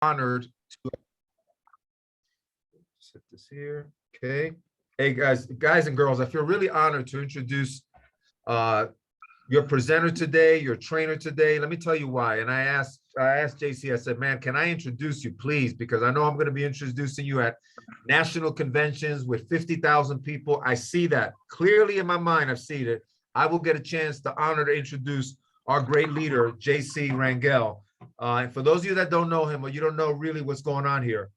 honored to set this here. Okay. Hey guys and girls, I feel really honored to introduce your presenter today, your trainer today. Let me tell you why. And I asked JC, I said, man, can I introduce you, please? Because I know I'm going to be introducing you at national conventions with 50,000 people. I see that clearly in my mind. I've seen it. I will get a chance, the honor to introduce our great leader, JC Rangel. And for those of you that don't know him, or you don't know really what's going on here,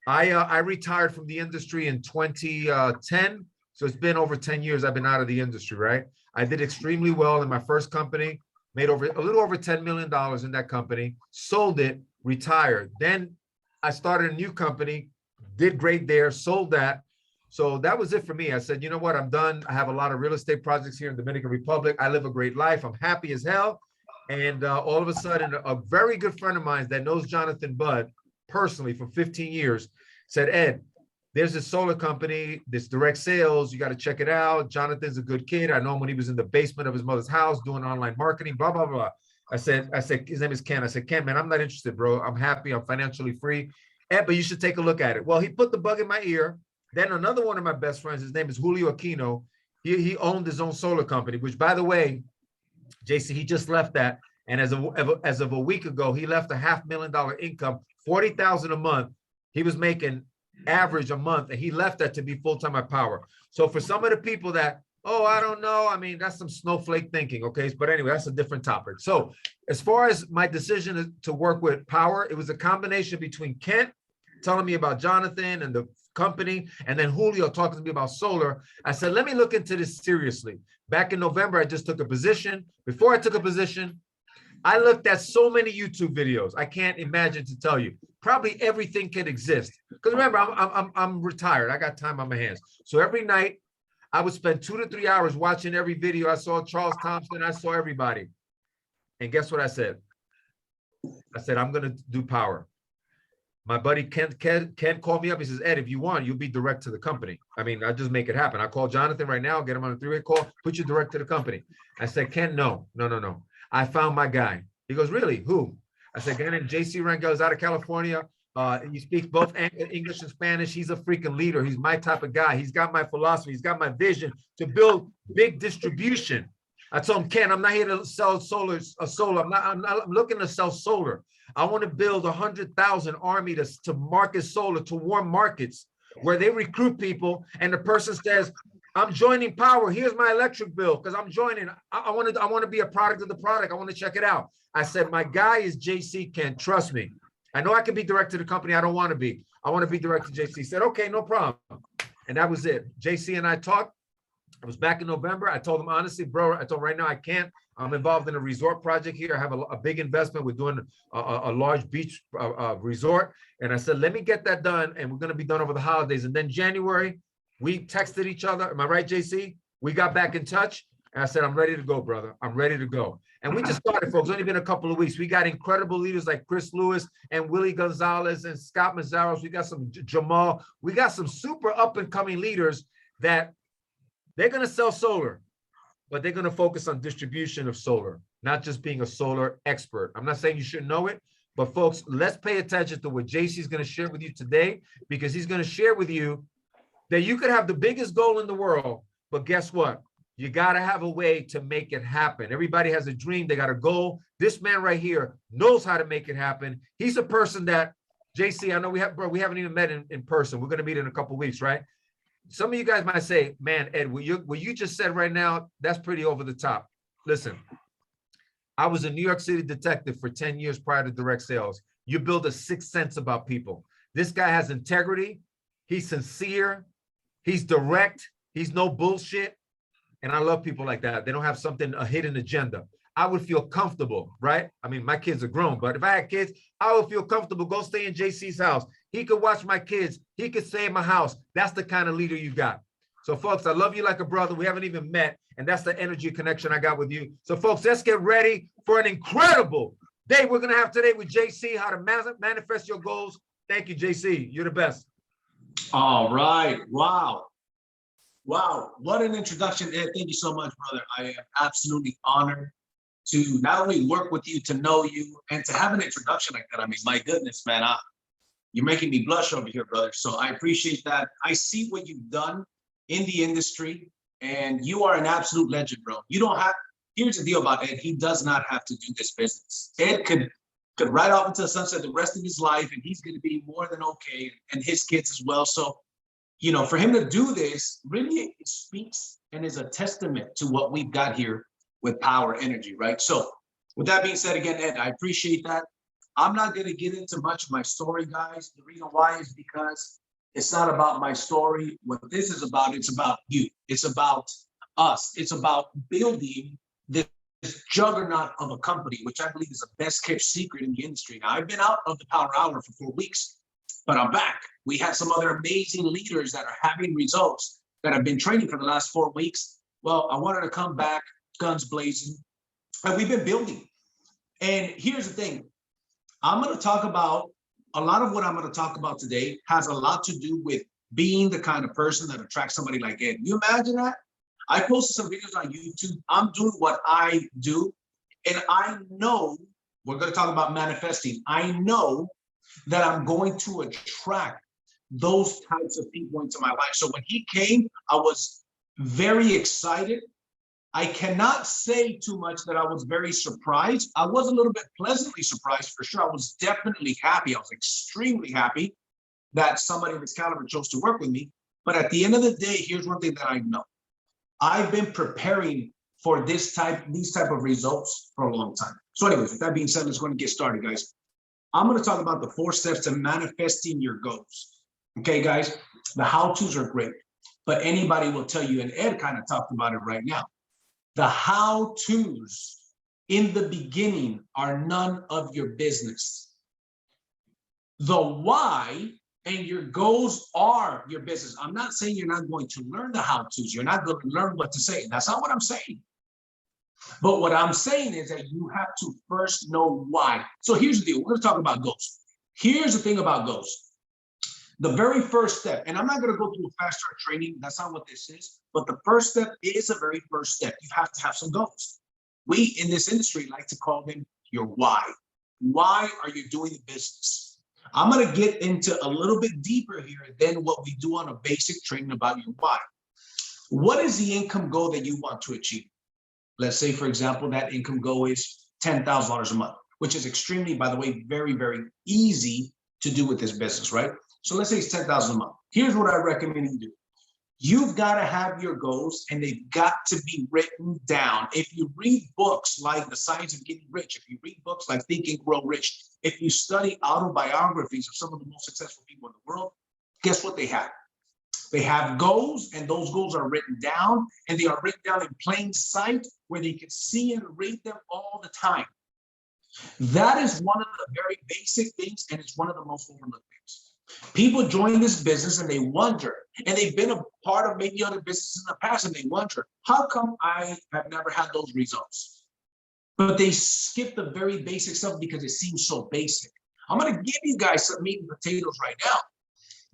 I retired from the industry in 2010. So it's been over 10 years I've been out of the industry, right? I did extremely well in my first company, made a little over $10 million in that company, sold it, retired. Then I started a new company, did great there, sold that. So that was it for me. I said, you know what, I'm done. I have a lot of real estate projects here in the Dominican Republic. I live a great life. I'm happy as hell. And all of a sudden, a very good friend of mine that knows Jonathan Budd personally for 15 years said, Ed, there's this solar company, this direct sales, you got to check it out. Jonathan's a good kid. I know him when he was in the basement of his mother's house doing online marketing, blah, blah, blah. I said, his name is Ken. I said, Ken, man, I'm not interested, bro. I'm happy. I'm financially free. Ed, but you should take a look at it. Well, he put the bug in my ear. Then another one of my best friends, his name is Julio Aquino. He owned his own solar company, which, by the way, JC, he just left that. And as of a week ago, he left a $500,000 income, $40,000 a month. He was making average a month, and he left that to be full-time at Powur. So for some of the people that, oh, I don't know, I mean, that's some snowflake thinking, okay? But anyway, that's a different topic. So as far as my decision to work with Powur, it was a combination between Kent telling me about Jonathan and the company, and then Julio talking to me about solar. I said, let me look into this seriously. Back in November, I just took a position. Before I took a position, I looked at so many YouTube videos. I can't imagine to tell you. Probably everything can exist. Because remember, I'm retired. I got time on my hands. So every night, I would spend 2 to 3 hours watching every video. I saw Charles Thompson. I saw everybody. And guess what I said? I said, I'm going to do Powur. My buddy Ken called me up. He says, Ed, if you want, you'll be direct to the company. I mean, I'll just make it happen. I call Jonathan right now, get him on a 3-way call, put you direct to the company. I said, Ken, no. I found my guy. He goes, really? Who? I said, guy named JC Rangel is out of California. He speaks both English and Spanish. He's a freaking leader. He's my type of guy. He's got my philosophy. He's got my vision to build big distribution. I told him, Ken, I'm not here to sell solar. I'm looking to sell solar. I want to build 100,000 army to market solar to warm markets where they recruit people, and the person says, I'm joining Powur. Here's my electric bill because I'm joining. I want to be a product of the product. I want to check it out. I said, my guy is JC Ken. Trust me. I know I can be direct to the company. I don't want to be. I want to be direct to JC. He said, okay, no problem. And that was it. JC and I talked. It was back in November. I told him, honestly, bro, I told him right now I can't. I'm involved in a resort project here. I have a big investment. We're doing a large beach resort. And I said, let me get that done. And we're going to be done over the holidays. And then January, we texted each other. Am I right, JC? We got back in touch. And I said, I'm ready to go, brother. I'm ready to go. And we just started, folks. It's only been a couple of weeks. We got incredible leaders like Chris Lewis and Willie Gonzalez and Scott Mazzaros. We got some Jamal. We got some super up-and-coming leaders that they're going to sell solar, but they're going to focus on distribution of solar, not just being a solar expert. I'm not saying you shouldn't know it, but folks, let's pay attention to what JC is going to share with you today, because he's going to share with you that you could have the biggest goal in the world, but guess what? You got to have a way to make it happen. Everybody has a dream. They got a goal. This man right here knows how to make it happen. He's a person that, JC, I know we haven't even met in person. We're going to meet in a couple of weeks, right? Some of you guys might say, man, Ed, what you just said right now, that's pretty over the top. Listen, I was a New York City detective for 10 years prior to direct sales. You build a sixth sense about people. This guy has integrity. He's sincere. He's direct. He's no bullshit. And I love people like that. They don't have a hidden agenda. I would feel comfortable, right? I mean, my kids are grown, but if I had kids, I would feel comfortable. Go stay in JC's house. He could watch my kids. He could stay in my house. That's the kind of leader you got. So folks, I love you like a brother. We haven't even met. And that's the energy connection I got with you. So folks, let's get ready for an incredible day we're going to have today with JC, how to manifest your goals. Thank you, JC. You're the best. All right. Wow. Wow. What an introduction, Ed. Thank you so much, brother. I am absolutely honored to not only work with you, to know you, and to have an introduction like that. I mean, my goodness, man, you're making me blush over here, brother. So I appreciate that. I see what you've done in the industry, and you are an absolute legend, bro. You don't have, here's the deal about Ed. He does not have to do this business. Ed could ride off into the sunset the rest of his life, and he's going to be more than okay, and his kids as well. So, you know, for him to do this really speaks and is a testament to what we've got here with Powur Energy, right? So with that being said, again, Ed, I appreciate that. I'm not going to get into much of my story, guys. The reason why is because it's not about my story. What this is about, it's about you. It's about us. It's about building this juggernaut of a company, which I believe is the best kept secret in the industry. Now, I've been out of the Powur Hour for 4 weeks, but I'm back. We have some other amazing leaders that are having results that have been training for the last 4 weeks. Well, I wanted to come back, guns blazing, and we've been building. And here's the thing. I'm going to talk about, a lot of what I'm going to talk about today has a lot to do with being the kind of person that attracts somebody like Ed. You imagine that? I posted some videos on YouTube. I'm doing what I do. And I know, we're going to talk about manifesting. I know that I'm going to attract those types of people into my life. So when he came, I was very excited. I cannot say too much that I was very surprised. I was a little bit pleasantly surprised for sure. I was definitely happy. I was extremely happy that somebody of this caliber chose to work with me. But at the end of the day, here's one thing that I know. I've been preparing for these type of results for a long time. So anyways, with that being said, let's go and get started, guys. I'm going to talk about the 4 steps to manifesting your goals. Okay, guys, the how-tos are great, but anybody will tell you, and Ed kind of talked about it right now. The how-tos in the beginning are none of your business. The why and your goals are your business. I'm not saying you're not going to learn the how-tos. You're not going to learn what to say. That's not what I'm saying. But what I'm saying is that you have to first know why. So here's the deal. We're going to talk about goals. Here's the thing about goals. The very first step, and I'm not going to go through a fast start training. That's not what this is. But the first step is the very first step. You have to have some goals. We in this industry like to call them your why. Why are you doing the business? I'm going to get into a little bit deeper here than what we do on a basic training about your why. What is the income goal that you want to achieve? Let's say, for example, that income goal is $10,000 a month, which is extremely, by the way, very, very easy to do with this business, right? So let's say it's $10,000 a month. Here's what I recommend you do. You've got to have your goals and they've got to be written down. If you read books like The Science of Getting Rich, if you read books like Think and Grow Rich, if you study autobiographies of some of the most successful people in the world, guess what they have? They have goals, and those goals are written down, and they are written down in plain sight where they can see and read them all the time. That is one of the very basic things, and it's one of the most overlooked things. People join this business and they wonder, and they've been a part of maybe other businesses in the past, and they wonder, how come I have never had those results? But they skip the very basic stuff because it seems so basic. I'm going to give you guys some meat and potatoes right now.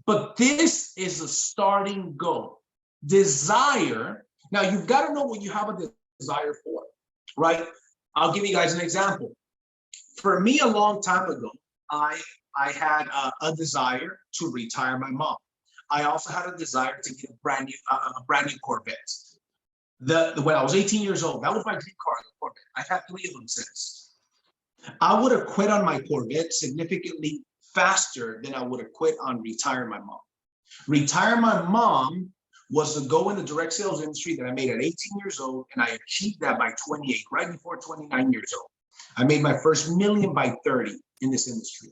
But this is a starting goal. Desire. Now, you've got to know what you have a desire for, right? I'll give you guys an example. For me, a long time ago, I had a desire to retire my mom. I also had a desire to get a brand new Corvette. When I was 18 years old, that was my dream car, the Corvette. I've had 3 of them since. I would have quit on my Corvette significantly faster than I would have quit on retiring my mom. Retiring my mom was to go in the direct sales industry that I made at 18 years old, and I achieved that by 28, right before 29 years old. I made my first $1 million by 30 in this industry.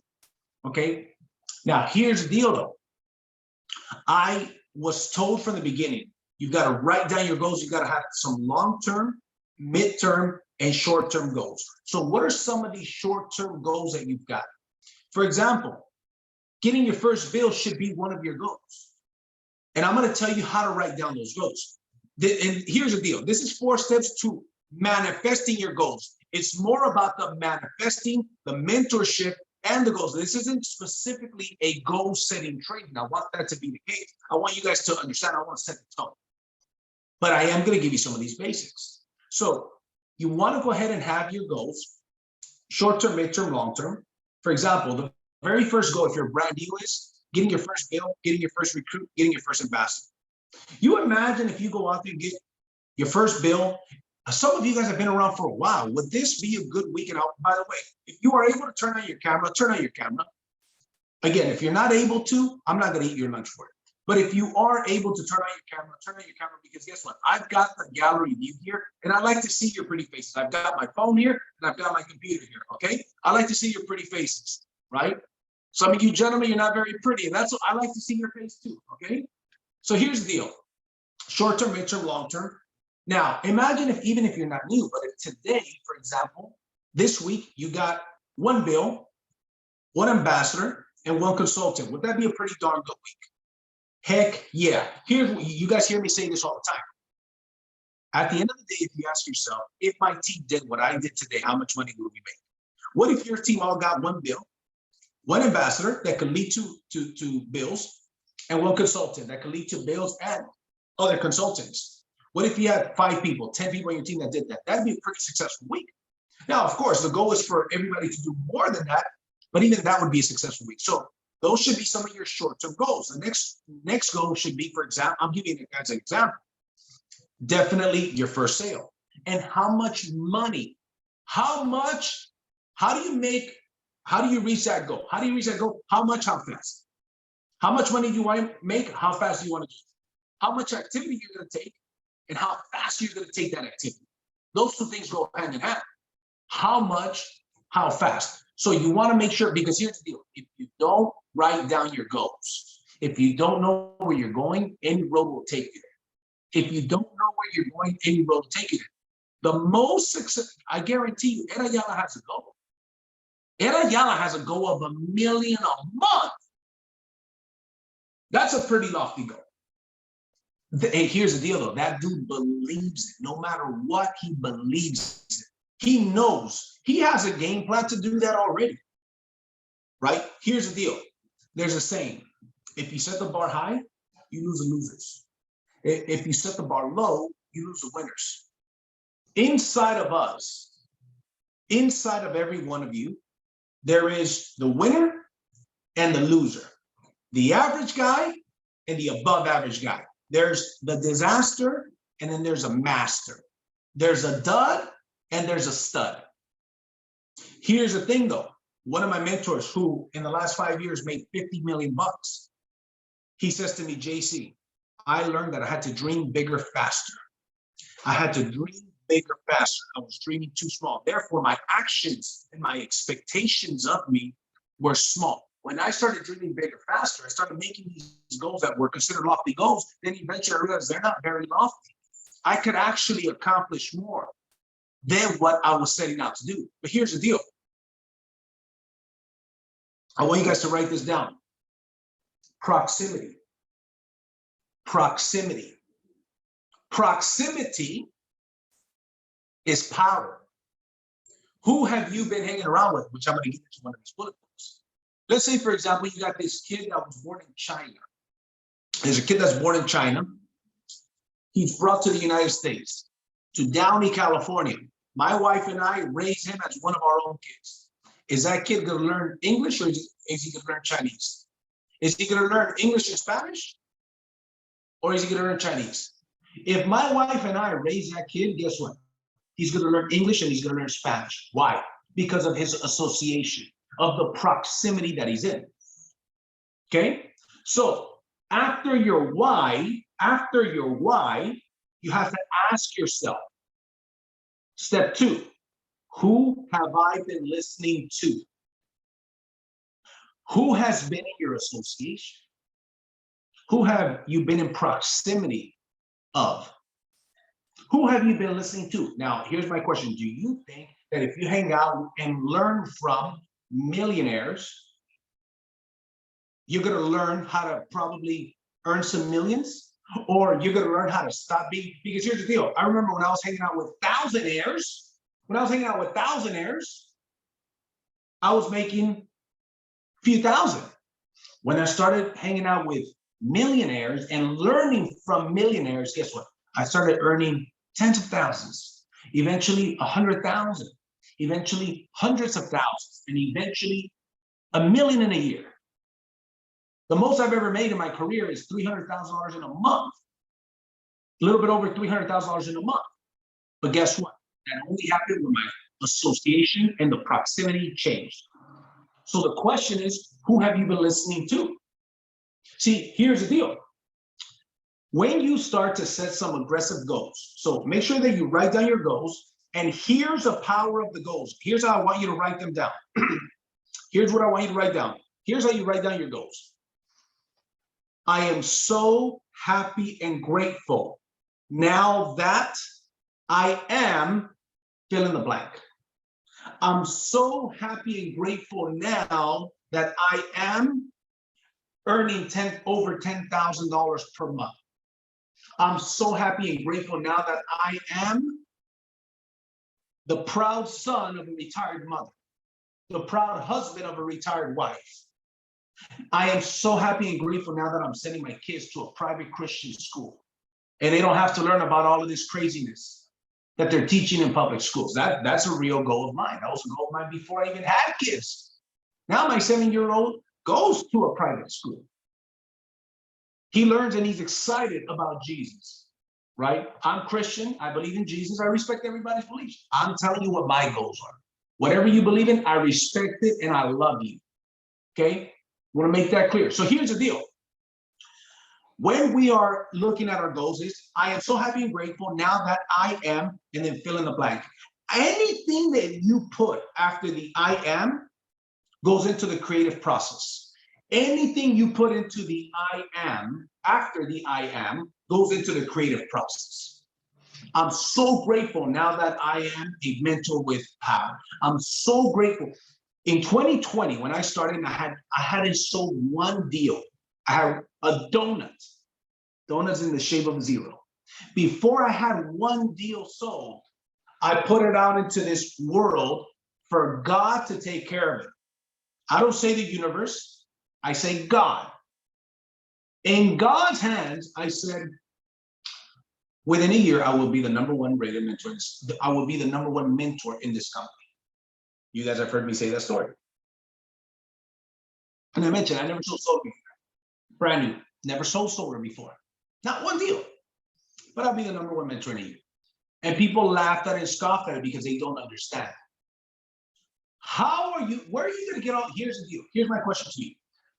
Okay. Now, here's the deal, though. I was told from the beginning, you've got to write down your goals. You've got to have some long-term, mid-term, and short-term goals. So what are some of these short-term goals that you've got? For example, getting your first bill should be one of your goals. And I'm going to tell you how to write down those goals. And here's the deal. This is 4 steps to manifesting your goals. It's more about the manifesting, the mentorship, and the goals. This isn't specifically a goal-setting training. I want that to be the case. I want you guys to understand. I want to set the tone. But I am going to give you some of these basics. So you want to go ahead and have your goals, short-term, mid-term, long-term. For example, the very first goal, if you're brand new, is getting your first bill, getting your first recruit, getting your first ambassador. You imagine if you go out there and get your first bill. Some of you guys have been around for a while. Would this be a good weekend out? By the way, if you are able to turn on your camera, turn on your camera. Again, if you're not able to, I'm not going to eat your lunch for it. But if you are able to turn on your camera, turn on your camera, because guess what? I've got the gallery view here, and I like to see your pretty faces. I've got my phone here, and I've got my computer here, okay? I like to see your pretty faces, right? Some of you gentlemen, you're not very pretty, and that's what I like to see your face too, okay? So here's the deal. Short-term, mid-term, long-term. Now, imagine if, even if you're not new, but if today, for example, this week, you got one bill, one ambassador, and one consultant. Would that be a pretty darn good week? Heck yeah. Here's what you guys hear me say this all the time. At the end of the day, if you ask yourself, if my team did what I did today, how much money would we make? What if your team all got one bill, one ambassador that could lead to bills, and one consultant that could lead to bills and other consultants? What if you had 5 people, 10 people on your team that did that? That'd be a pretty successful week. Now, of course, the goal is for everybody to do more than that, but even that would be a successful week. So those should be some of your short-term goals. The next goal should be, for example, I'm giving you guys an example. Definitely your first sale. And how much money, how do you reach that goal? How do you reach that goal? How much, how fast? How much money do you want to make? How fast do you want to do it? How much activity you're going to take and how fast you're going to take that activity. Those two things go hand in hand. How much, how fast. So you want to make sure, because here's the deal. If you don't write down your goals, if you don't know where you're going, any road will take you there. If you don't know where you're going, any road will take you there. The most success, I guarantee you, Ed Ayala has a goal. Ed Ayala has a goal of $1 million a month. That's a pretty lofty goal. Hey, here's the deal though, that dude believes it. No matter what, he believes it. He knows he has a game plan to do that already, right? Here's the deal. There's a saying, if you set the bar high, you lose the losers. If you set the bar low, you lose the winners. Inside of us, inside of every one of you, there is the winner and the loser, the average guy and the above average guy. There's the disaster, and then there's a master. There's a dud, and there's a stud. Here's the thing, though. One of my mentors, who in the last 5 years made 50 million bucks, he says to me, JC, I learned that I had to dream bigger, faster. I had to dream bigger, faster. I was dreaming too small. Therefore, my actions and my expectations of me were small. When I started dreaming bigger, faster, I started making these goals that were considered lofty goals. Then eventually I realized they're not very lofty. I could actually accomplish more than what I was setting out to do. But here's the deal. I want you guys to write this down. Proximity. Proximity. Proximity is power. Who have you been hanging around with? Which I'm going to get into one of these bullet points. Let's say, for example, you got this kid that was born in China. There's a kid that's born in China. He's brought to the United States, to Downey, California. My wife and I raised him as one of our own kids. Is that kid going to learn English, or is he going to learn Chinese? Is he going to learn English and Spanish, or is he going to learn Chinese? If my wife and I raise that kid, guess what? He's going to learn English and he's going to learn Spanish. Why? Because of his association, of the proximity that he's in. Okay? So after your why, you have to ask yourself, step 2, who have I been listening to? Who has been in your association? Who have you been in proximity of? Who have you been listening to? Now, here's my question. Do you think that if you hang out and learn from millionaires, you're going to learn how to probably earn some millions? Or you're going to learn how to stop being, because here's the deal. I remember when I was hanging out with thousandaires, I was making a few thousand. When I started hanging out with millionaires and learning from millionaires, guess what? I started earning tens of thousands. eventually 100,000, eventually hundreds of thousands, and eventually $1 million in a year. The most I've ever made in my career is $300,000 in a month, a little bit over $300,000 in a month. But guess what? That only happened when my association and the proximity changed. So the question is, who have you been listening to? See, here's the deal. When you start to set some aggressive goals, so make sure that you write down your goals, and here's the power of the goals. Here's how I want you to write them down. Here's what I want you to write down. Here's how you write down your goals. I am so happy and grateful now that I am fill in the blank. I'm so happy and grateful now that I am earning over $10,000 per month. I'm so happy and grateful now that I am the proud son of a retired mother, the proud husband of a retired wife. I am so happy and grateful now that I'm sending my kids to a private Christian school, and they don't have to learn about all of this craziness that they're teaching in public schools. That's a real goal of mine. That was a goal of mine before I even had kids. Now my 7-year-old goes to a private school. He learns and he's excited about Jesus, right? I'm Christian. I believe in Jesus. I respect everybody's beliefs. I'm telling you what my goals are. Whatever you believe in, I respect it and I love you. Okay? I want to make that clear. So here's the deal. When we are looking at our goals, I am so happy and grateful now that I am, and then fill in the blank. Anything that you put after the I am goes into the creative process. Anything you put into the I am after the I am goes into the creative process. I'm so grateful now that I am a mentor with Powur. I'm so grateful. In 2020, when I started, I hadn't sold one deal. I had a donut. Donuts in the shape of a zero. Before I had one deal sold, I put it out into this world for God to take care of it. I don't say the universe, I say God. In God's hands, I said, within a year, I will be the #1 rated mentor. I will be the #1 mentor in this company. You guys have heard me say that story. And I mentioned, I never sold solar before. Brand new, never sold solar before. Not one deal, but I'll be the #1 mentor in a year. And people laughed at it and scoffed at it because they don't understand. Where are you going to get all, here's the deal. Here's my question to you.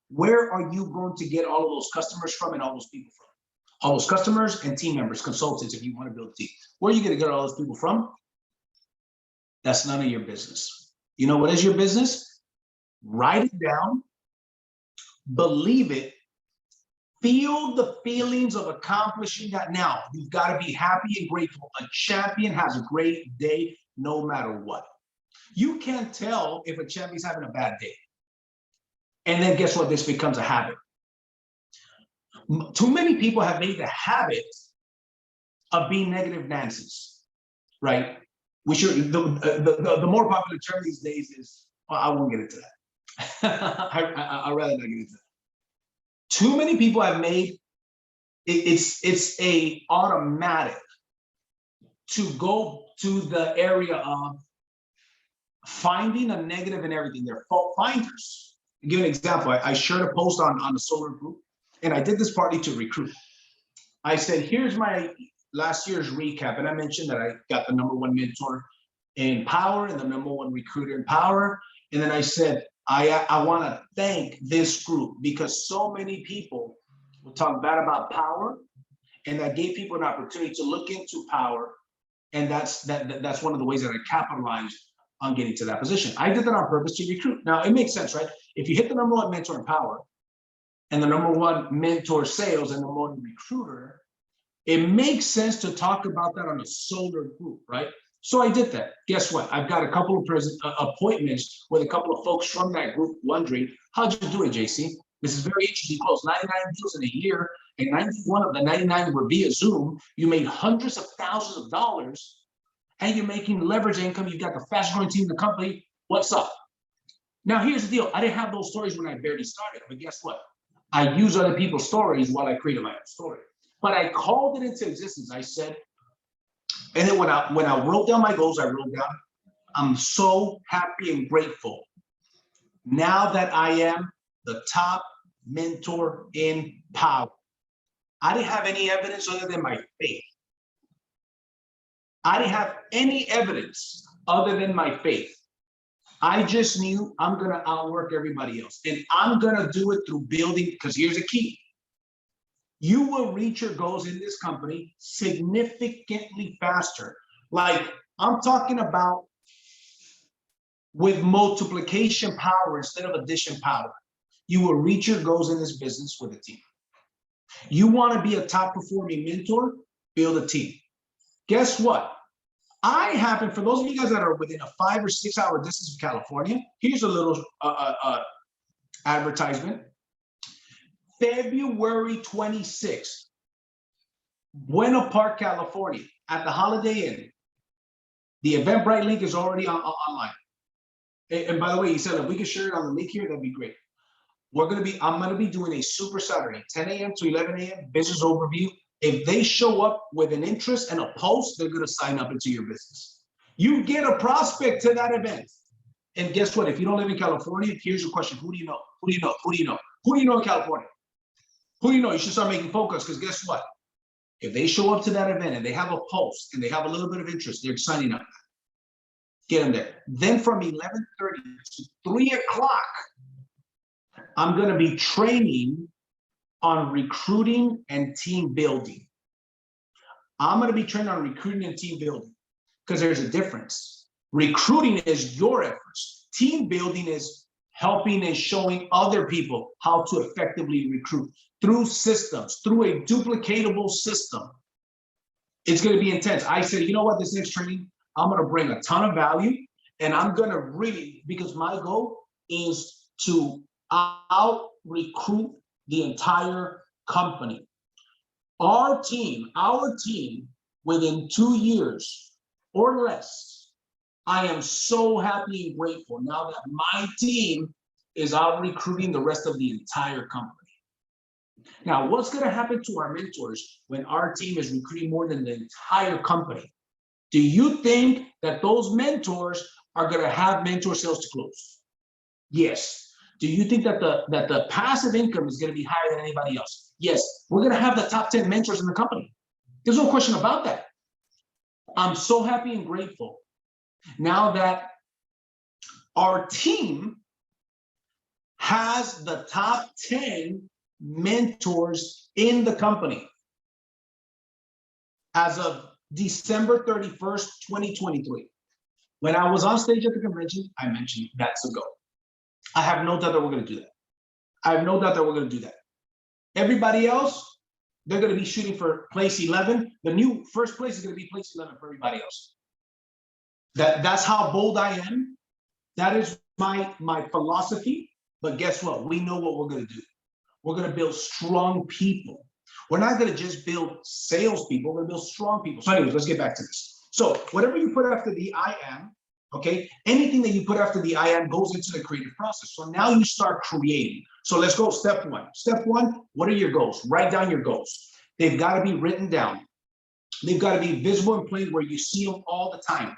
Where are you going to get all of those customers from and all those people from? All those customers and team members, consultants, if you want to build a team. Where are you going to get all those people from? That's none of your business. You know what is your business? Write it down, believe it, feel the feelings of accomplishing that. Now, you've got to be happy and grateful. A champion has a great day no matter what. You can't tell if a champion's having a bad day. And then guess what? This becomes a habit. Too many people have made the habit of being negative Nancy's, right? We should, the more popular term these days is, well, I won't get into that. I'd rather not get into that. Too many people have made it's a automatic to go to the area of finding a negative in everything. They're fault finders. I'll give an example. I shared a post on the solar group, and I did this partly to recruit. I said, here's my last year's recap, and I mentioned that I got the #1 mentor in Powur and the #1 recruiter in Powur, and then I said, I want to thank this group because so many people will talk bad about Powur, and that gave people an opportunity to look into Powur, and that's one of the ways that I capitalized on getting to that position. I did that on purpose to recruit. Now it makes sense, right? If you hit the #1 mentor in Powur and the #1 mentor sales and the #1 recruiter, it makes sense to talk about that on a solar group, right? So I did that. Guess what? I've got a couple of appointments with a couple of folks from that group wondering, how'd you do it, JC? This is very interesting. Close 99 deals in a year, and 91 of the 99 were via Zoom. You made hundreds of thousands of dollars, and you're making leverage income. You've got the fast growing team in the company. What's up? Now, here's the deal. I didn't have those stories when I barely started, but guess what? I use other people's stories while I created my own story. But I called it into existence. I said, And then when I wrote down my goals, I wrote down, I'm so happy and grateful now that I am the top mentor in Powur. I didn't have any evidence other than my faith. I didn't have any evidence other than my faith. I just knew I'm going to outwork everybody else. And I'm going to do it through building, because here's the key. You will reach your goals in this company significantly faster. Like I'm talking about with multiplication power instead of addition power. You will reach your goals in this business with a team. You want to be a top performing mentor, build a team. Guess what? I happen, for those of you guys that are within a 5 or 6 hour distance of California, here's a little advertisement. February 26th, Buena Park, California, at the Holiday Inn. The Eventbrite link is already online. And by the way, he said, if we can share it on the link here, that'd be great. I'm going to be doing a Super Saturday, 10 a.m. to 11 a.m. business overview. If they show up with an interest and a post, they're going to sign up into your business. You get a prospect to that event. And guess what? If you don't live in California, here's your question. Who do you know? Who do you know? Who do you know? Who do you know in California? Who do you know? You should start making focus, because guess what? If they show up to that event and they have a post and they have a little bit of interest, they're signing up. Get them there. Then from 11:30 to 3 o'clock, I'm going to be training on recruiting and team building. I'm going to be training on recruiting and team building, because there's a difference. Recruiting is your efforts. Team building is helping and showing other people how to effectively recruit through systems, through a duplicatable system. It's going to be intense. I said, you know what, this next training, I'm going to bring a ton of value, and I'm going to really, because my goal is to out recruit the entire company. Our team, within 2 years or less, I am so happy and grateful now that my team is out recruiting the rest of the entire company. Now, what's going to happen to our mentors when our team is recruiting more than the entire company? Do you think that those mentors are going to have mentor sales to close? Yes. Do you think that the passive income is going to be higher than anybody else? Yes. We're going to have the top 10 mentors in the company. There's no question about that. I'm so happy and grateful now that our team has the top 10 mentors in the company. As of December 31st, 2023, when I was on stage at the convention, I mentioned that's a goal. I have no doubt that we're going to do that. I have no doubt that we're going to do that. Everybody else, they're going to be shooting for place 11. The new first place is going to be place 11 for everybody else. That's how bold I am. That is my philosophy. But guess what? We know what we're going to do. We're going to build strong people. We're not going to just build salespeople. We're going to build strong people. So anyways, let's get back to this. So whatever you put after the I am, okay, anything that you put after the I am goes into the creative process. So now you start creating. So let's go step one. Step one, what are your goals? Write down your goals. They've got to be written down. They've got to be visible and plain where you see them all the time.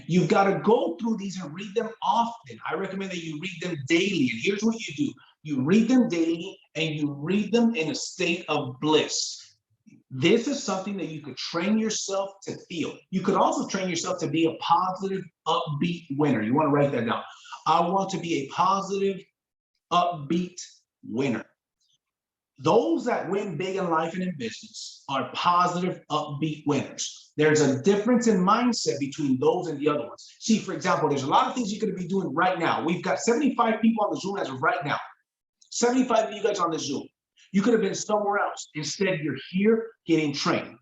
You've got to go through these and read them often. I recommend that you read them daily. And here's what you do. You read them daily and you read them in a state of bliss. This is something that you could train yourself to feel. You could also train yourself to be a positive, upbeat winner. You want to write that down. I want to be a positive, upbeat winner. Those that win big in life and in business are positive, upbeat winners. There's a difference in mindset between those and the other ones. See, for example, there's a lot of things you could be doing right now. We've got 75 people on the Zoom as of right now. 75 of you guys on the Zoom. You could have been somewhere else. Instead, you're here getting trained.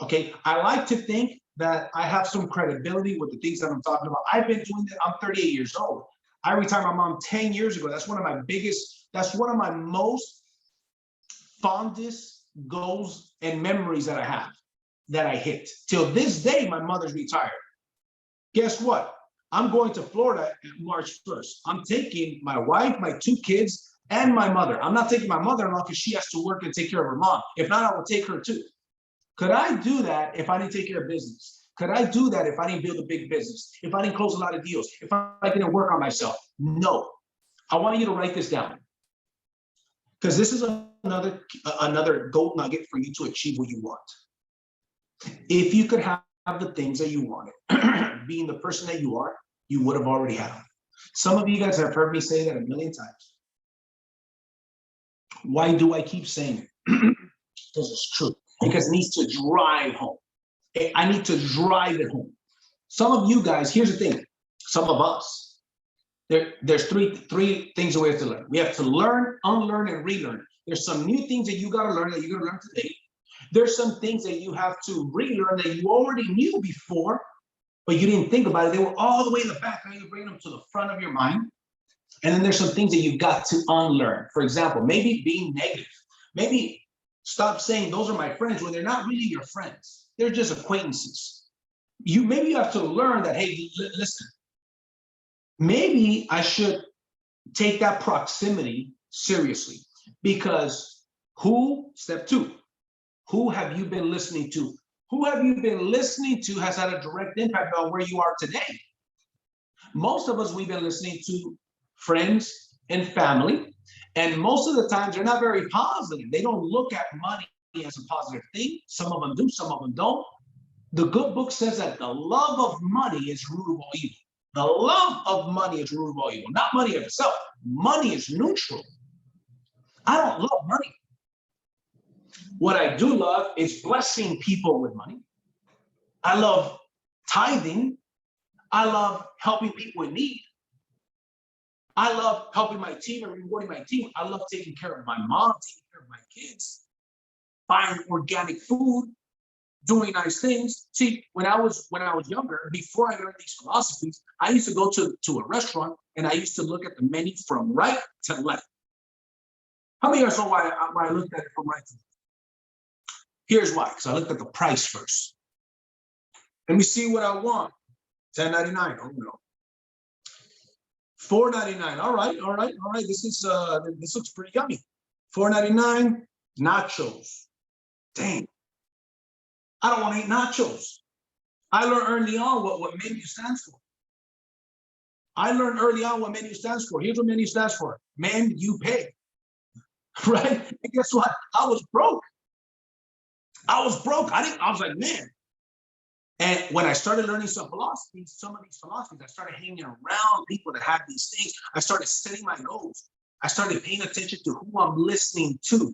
Okay. I like to think that I have some credibility with the things that I'm talking about. I've been doing that. I'm 38 years old. I retired my mom 10 years ago. That's one of my most fondest goals and memories that I have, that I hit. Till this day, my mother's retired. Guess what? I'm going to Florida March 1st. I'm taking my wife, my 2 kids, and my mother. I'm not taking my mother-in-law because she has to work and take care of her mom. If not, I will take her too. Could I do that if I didn't take care of business? Could I do that if I didn't build a big business? If I didn't close a lot of deals? If I didn't work on myself? No. I want you to write this down, because this is another gold nugget for you to achieve what you want. If you could have the things that you wanted, being the person that you are, you would have already had them. Some of you guys have heard me say that a million times. Why do I keep saying it? Because it's true. Because it needs to drive home. I need to drive it home. Some of you guys, here's the thing. Some of us, there's three things that we have to learn. We have to learn, unlearn, and relearn. There's some new things that you got to learn that you're going to learn today. There's some things that you have to relearn that you already knew before, but you didn't think about it. They were all the way in the back. Now you bring them to the front of your mind. And then there's some things that you've got to unlearn. For example, maybe being negative. Maybe stop saying those are my friends when they're not really your friends. They're just acquaintances. Maybe you have to learn that, hey, listen, maybe I should take that proximity seriously, because step two, who have you been listening to? Who have you been listening to has had a direct impact on where you are today. Most of us, we've been listening to friends and family, and most of the times they're not very positive. They don't look at money as a positive thing. Some of them do, some of them don't. The good book says that the love of money is root of all evil. The love of money is root of all evil, not money of itself. Money is neutral. I don't love money. What I do love is blessing people with money. I love tithing. I love helping people in need. I love helping my team and rewarding my team. I love taking care of my mom, taking care of my kids, buying organic food, doing nice things. See, when I was younger, before I learned these philosophies, I used to go to a restaurant and I used to look at the menu from right to left. How many of you know why I looked at it from right to left? Here's why, because I looked at the price first. Let me see what I want. $10.99. Oh no. $4.99. All right. This looks pretty yummy. $4.99. Nachos. Dang. I don't want to eat nachos. I learned early on what menu stands for. Here's what menu stands for. Man, you pay. Right? And guess what? I was broke. I was like, man. And when I started learning some of these philosophies, I started hanging around people that had these things. I started setting my goals. I started paying attention to who I'm listening to.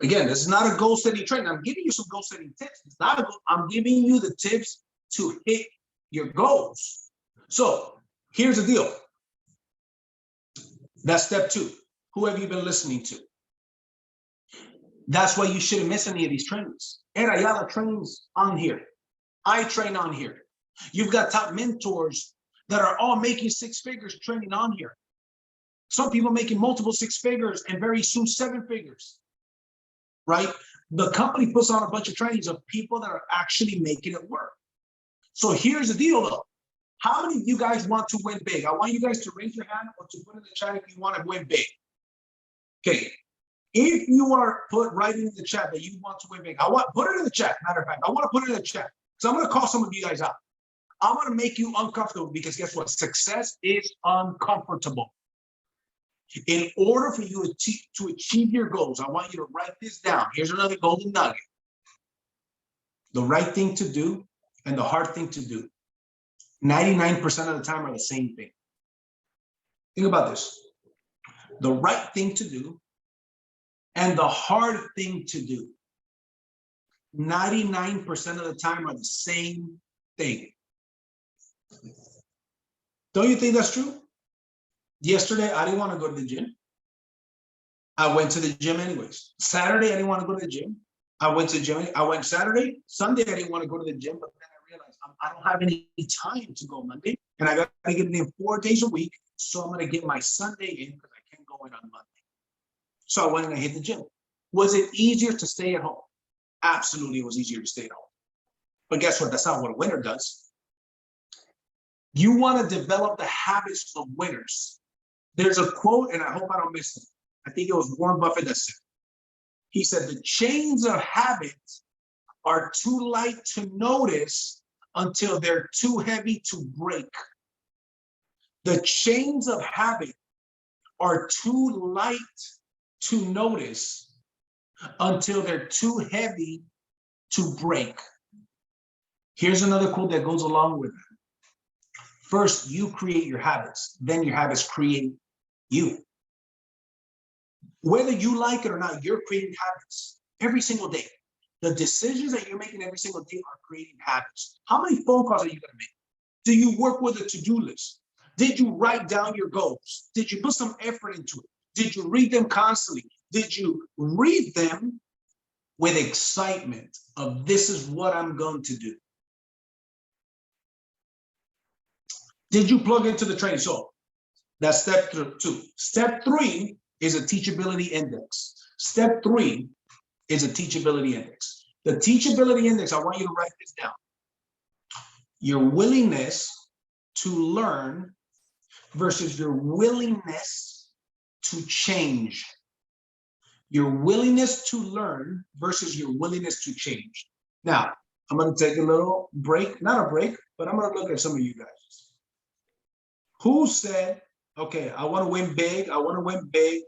Again, this is not a goal setting training. I'm giving you some goal setting tips. I'm giving you the tips to hit your goals. So here's the deal. That's step two. Who have you been listening to? That's why you shouldn't miss any of these trainings. Ed Ayala trains on here. I train on here. You've got top mentors that are all making six figures training on here. Some people making multiple six figures and very soon 7 figures, right? The company puts on a bunch of trainings of people that are actually making it work. So here's the deal though. How many of you guys want to win big? I want you guys to raise your hand or to put in the chat if you want to win big. Okay. If you are writing in the chat that you want to win big, put it in the chat. Matter of fact, I want to put it in the chat. So I'm going to call some of you guys out. I'm going to make you uncomfortable because guess what? Success is uncomfortable. In order for you to achieve your goals, I want you to write this down. Here's another golden nugget. The right thing to do and the hard thing to do, 99% of the time are the same thing. Think about this. The right thing to do and the hard thing to do, 99% of the time are the same thing. Don't you think that's true? Yesterday, I didn't want to go to the gym. I went to the gym anyways. Saturday, I didn't want to go to the gym. I went to the gym. I went Saturday. Sunday, I didn't want to go to the gym, but then I realized I don't have any time to go Monday, and I got to get it in 4 days a week. So I'm going to get my Sunday in because I can't go in on Monday. So I went and I hit the gym. Was it easier to stay at home? Absolutely, it was easier to stay at home. But guess what? That's not what a winner does. You want to develop the habits of winners. There's a quote, and I hope I don't miss it. I think it was Warren Buffett that said. He said, the chains of habits are too light to notice until they're too heavy to break. The chains of habit are too light to notice until they're too heavy to break. Here's another quote that goes along with it. First, you create your habits, then your habits create you. Whether you like it or not, you're creating habits every single day. The decisions that you're making every single day are creating habits. How many phone calls are you going to make? Do you work with a to-do list? Did you write down your goals? Did you put some effort into it? Did you read them constantly? Did you read them with excitement of this is what I'm going to do? Did you plug into the training? So that's step 2. Step 3 is a teachability index. Step 3 is a teachability index. The teachability index, I want you to write this down. Your willingness to learn versus your willingness to change. Your willingness to learn versus your willingness to change. Now, I'm going to take a little break, not a break, but I'm going to look at some of you guys. Who said, okay, I want to win big, I want to win big?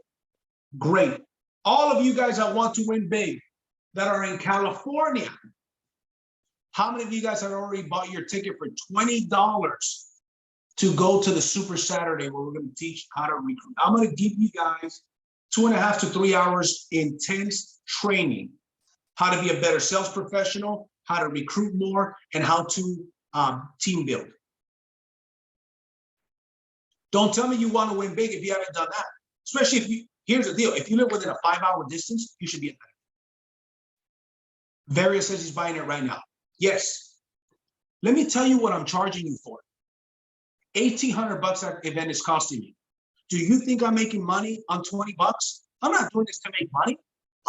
Great. All of you guys that want to win big that are in California, how many of you guys have already bought your ticket for $20 to go to the Super Saturday where we're going to teach how to recruit? I'm going to give you guys 2.5 to 3 hours intense training, how to be a better sales professional, how to recruit more, and how to team build. Don't tell me you want to win big if you haven't done that. Especially if you, here's the deal, if you live within a 5-hour distance, you should be at that. Various says he's buying it right now. Yes. Let me tell you what I'm charging you for. $1,800 that event is costing me. Do you think I'm making money on $20? I'm not doing this to make money.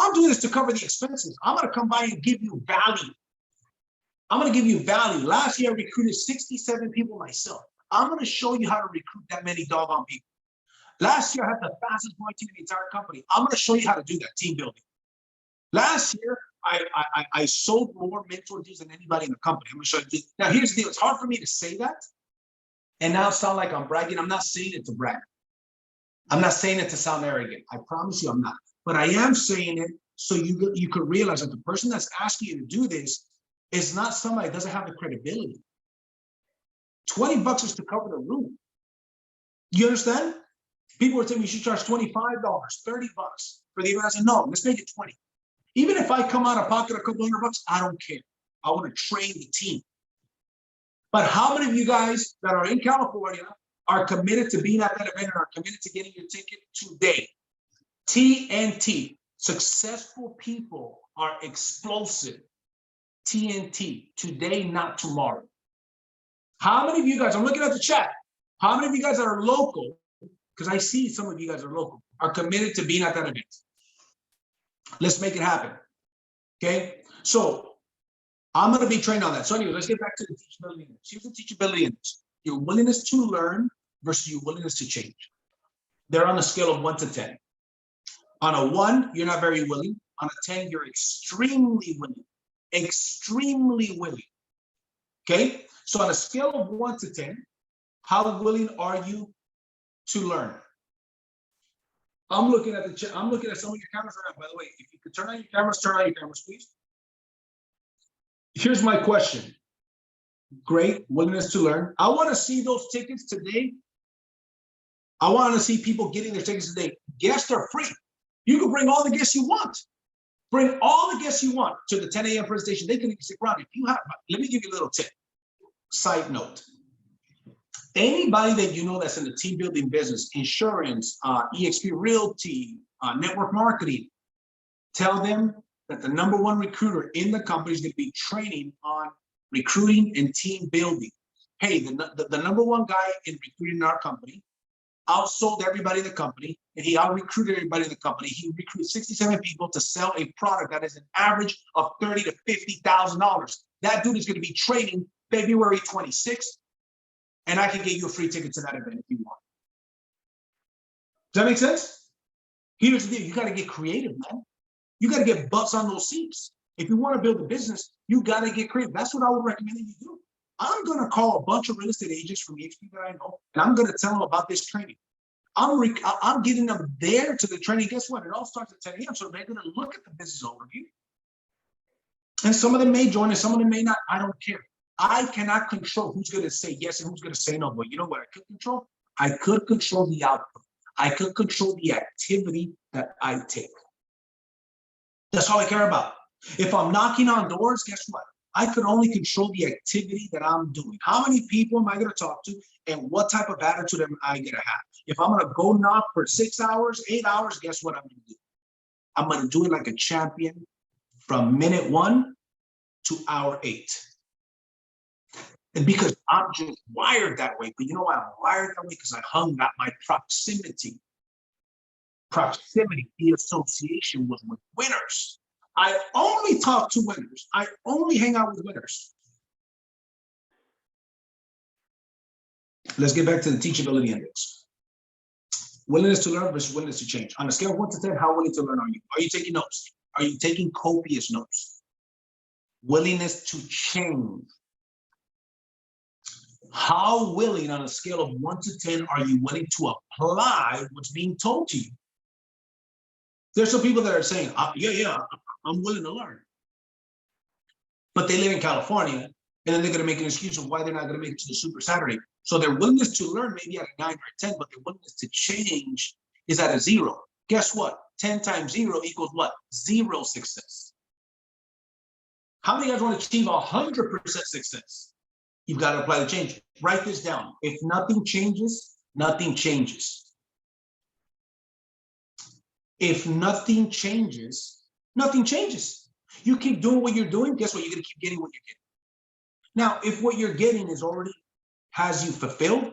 I'm doing this to cover the expenses. I'm going to come by and give you value. I'm going to give you value. Last year, I recruited 67 people myself. I'm going to show you how to recruit that many doggone people. Last year, I had the fastest growing team in the entire company. I'm going to show you how to do that, team building. Last year, I sold more mentor deals than anybody in the company. I'm going to show you. Now, here's the deal. It's hard for me to say that and now sound like I'm bragging. I'm not saying it to brag. I'm not saying it to sound arrogant. I promise you I'm not. But I am saying it so you could realize that the person that's asking you to do this is not somebody that doesn't have the credibility. $20 is to cover the room. You understand? People were telling me you should charge $25, $30 for the event. I said, no, let's make it 20. Even if I come out of pocket a couple $100, I don't care. I want to train the team. But how many of you guys that are in California are committed to being at that event and are committed to getting your ticket today? TNT. Successful people are explosive. TNT. Today, not tomorrow. How many of you guys, I'm looking at the chat, how many of you guys that are local, because I see some of you guys are local, are committed to being at that event? Let's make it happen. Okay? So I'm going to be trained on that. So anyway, let's get back to the teachability index. Here's the teachability index. Your willingness to learn versus your willingness to change. They're on a scale of 1 to 10. On a 1, you're not very willing. On a 10, you're extremely willing. Extremely willing. Okay? So on a scale of 1 to 10, how willing are you to learn? I'm looking at I'm looking at some of your cameras right now. By the way, if you could turn on your cameras, please. Here's my question. Great, willingness to learn. I want to see those tickets today. I want to see people getting their tickets today. Guests are free. You can bring all the guests you want. Bring all the guests you want to the 10 a.m. presentation. They can even stick around. If you have, let me give you a little tip. Side note. Anybody that you know that's in the team building business, insurance, EXP Realty, network marketing, tell them that the #1 recruiter in the company is going to be training on recruiting and team building. Hey, the #1 guy in recruiting in our company outsold everybody in the company, and he out-recruited everybody in the company. He recruited 67 people to sell a product that is an average of $30,000 to $50,000. That dude is going to be training February 26th, and I can get you a free ticket to that event if you want. Does that make sense? Here's the deal. You got to get creative, man. You got to get butts on those seats. If you want to build a business, you got to get creative. That's what I would recommend that you do. I'm going to call a bunch of real estate agents from EXP that I know, and I'm going to tell them about this training. I'm getting them there to the training. Guess what? It all starts at 10 a.m. So they're going to look at the business overview. And some of them may join and some of them may not. I don't care. I cannot control who's going to say yes and who's going to say no. But you know what I could control? I could control the outcome. I could control the activity that I take. That's all I care about. If I'm knocking on doors, guess what? I could only control the activity that I'm doing. How many people am I going to talk to and what type of attitude am I going to have? If I'm going to go knock for 6 hours, 8 hours, guess what I'm going to do? I'm going to do it like a champion from minute 1 to hour 8. And because I'm just wired that way, but you know why I'm wired that way? Because I hung out my proximity. Proximity, the association was with winners. I only talk to winners. I only hang out with winners. Let's get back to the teachability index. Willingness to learn versus willingness to change. On a scale of 1 to 10, how willing to learn are you? Are you taking notes? Are you taking copious notes? Willingness to change. How willing on a scale of 1 to 10 are you willing to apply what's being told to you? There's some people that are saying, yeah, I'm willing to learn. But they live in California, and then they're going to make an excuse of why they're not going to make it to the Super Saturday. So their willingness to learn may be at a 9 or a 10, but their willingness to change is at a 0. Guess what? 10 times 0 equals what? 0 success. How many of you guys want to achieve 100% success? You've got to apply the change. Write this down. If nothing changes, nothing changes. If nothing changes, nothing changes. You keep doing what you're doing, guess what? You're going to keep getting what you're getting. Now, if what you're getting is already has you fulfilled,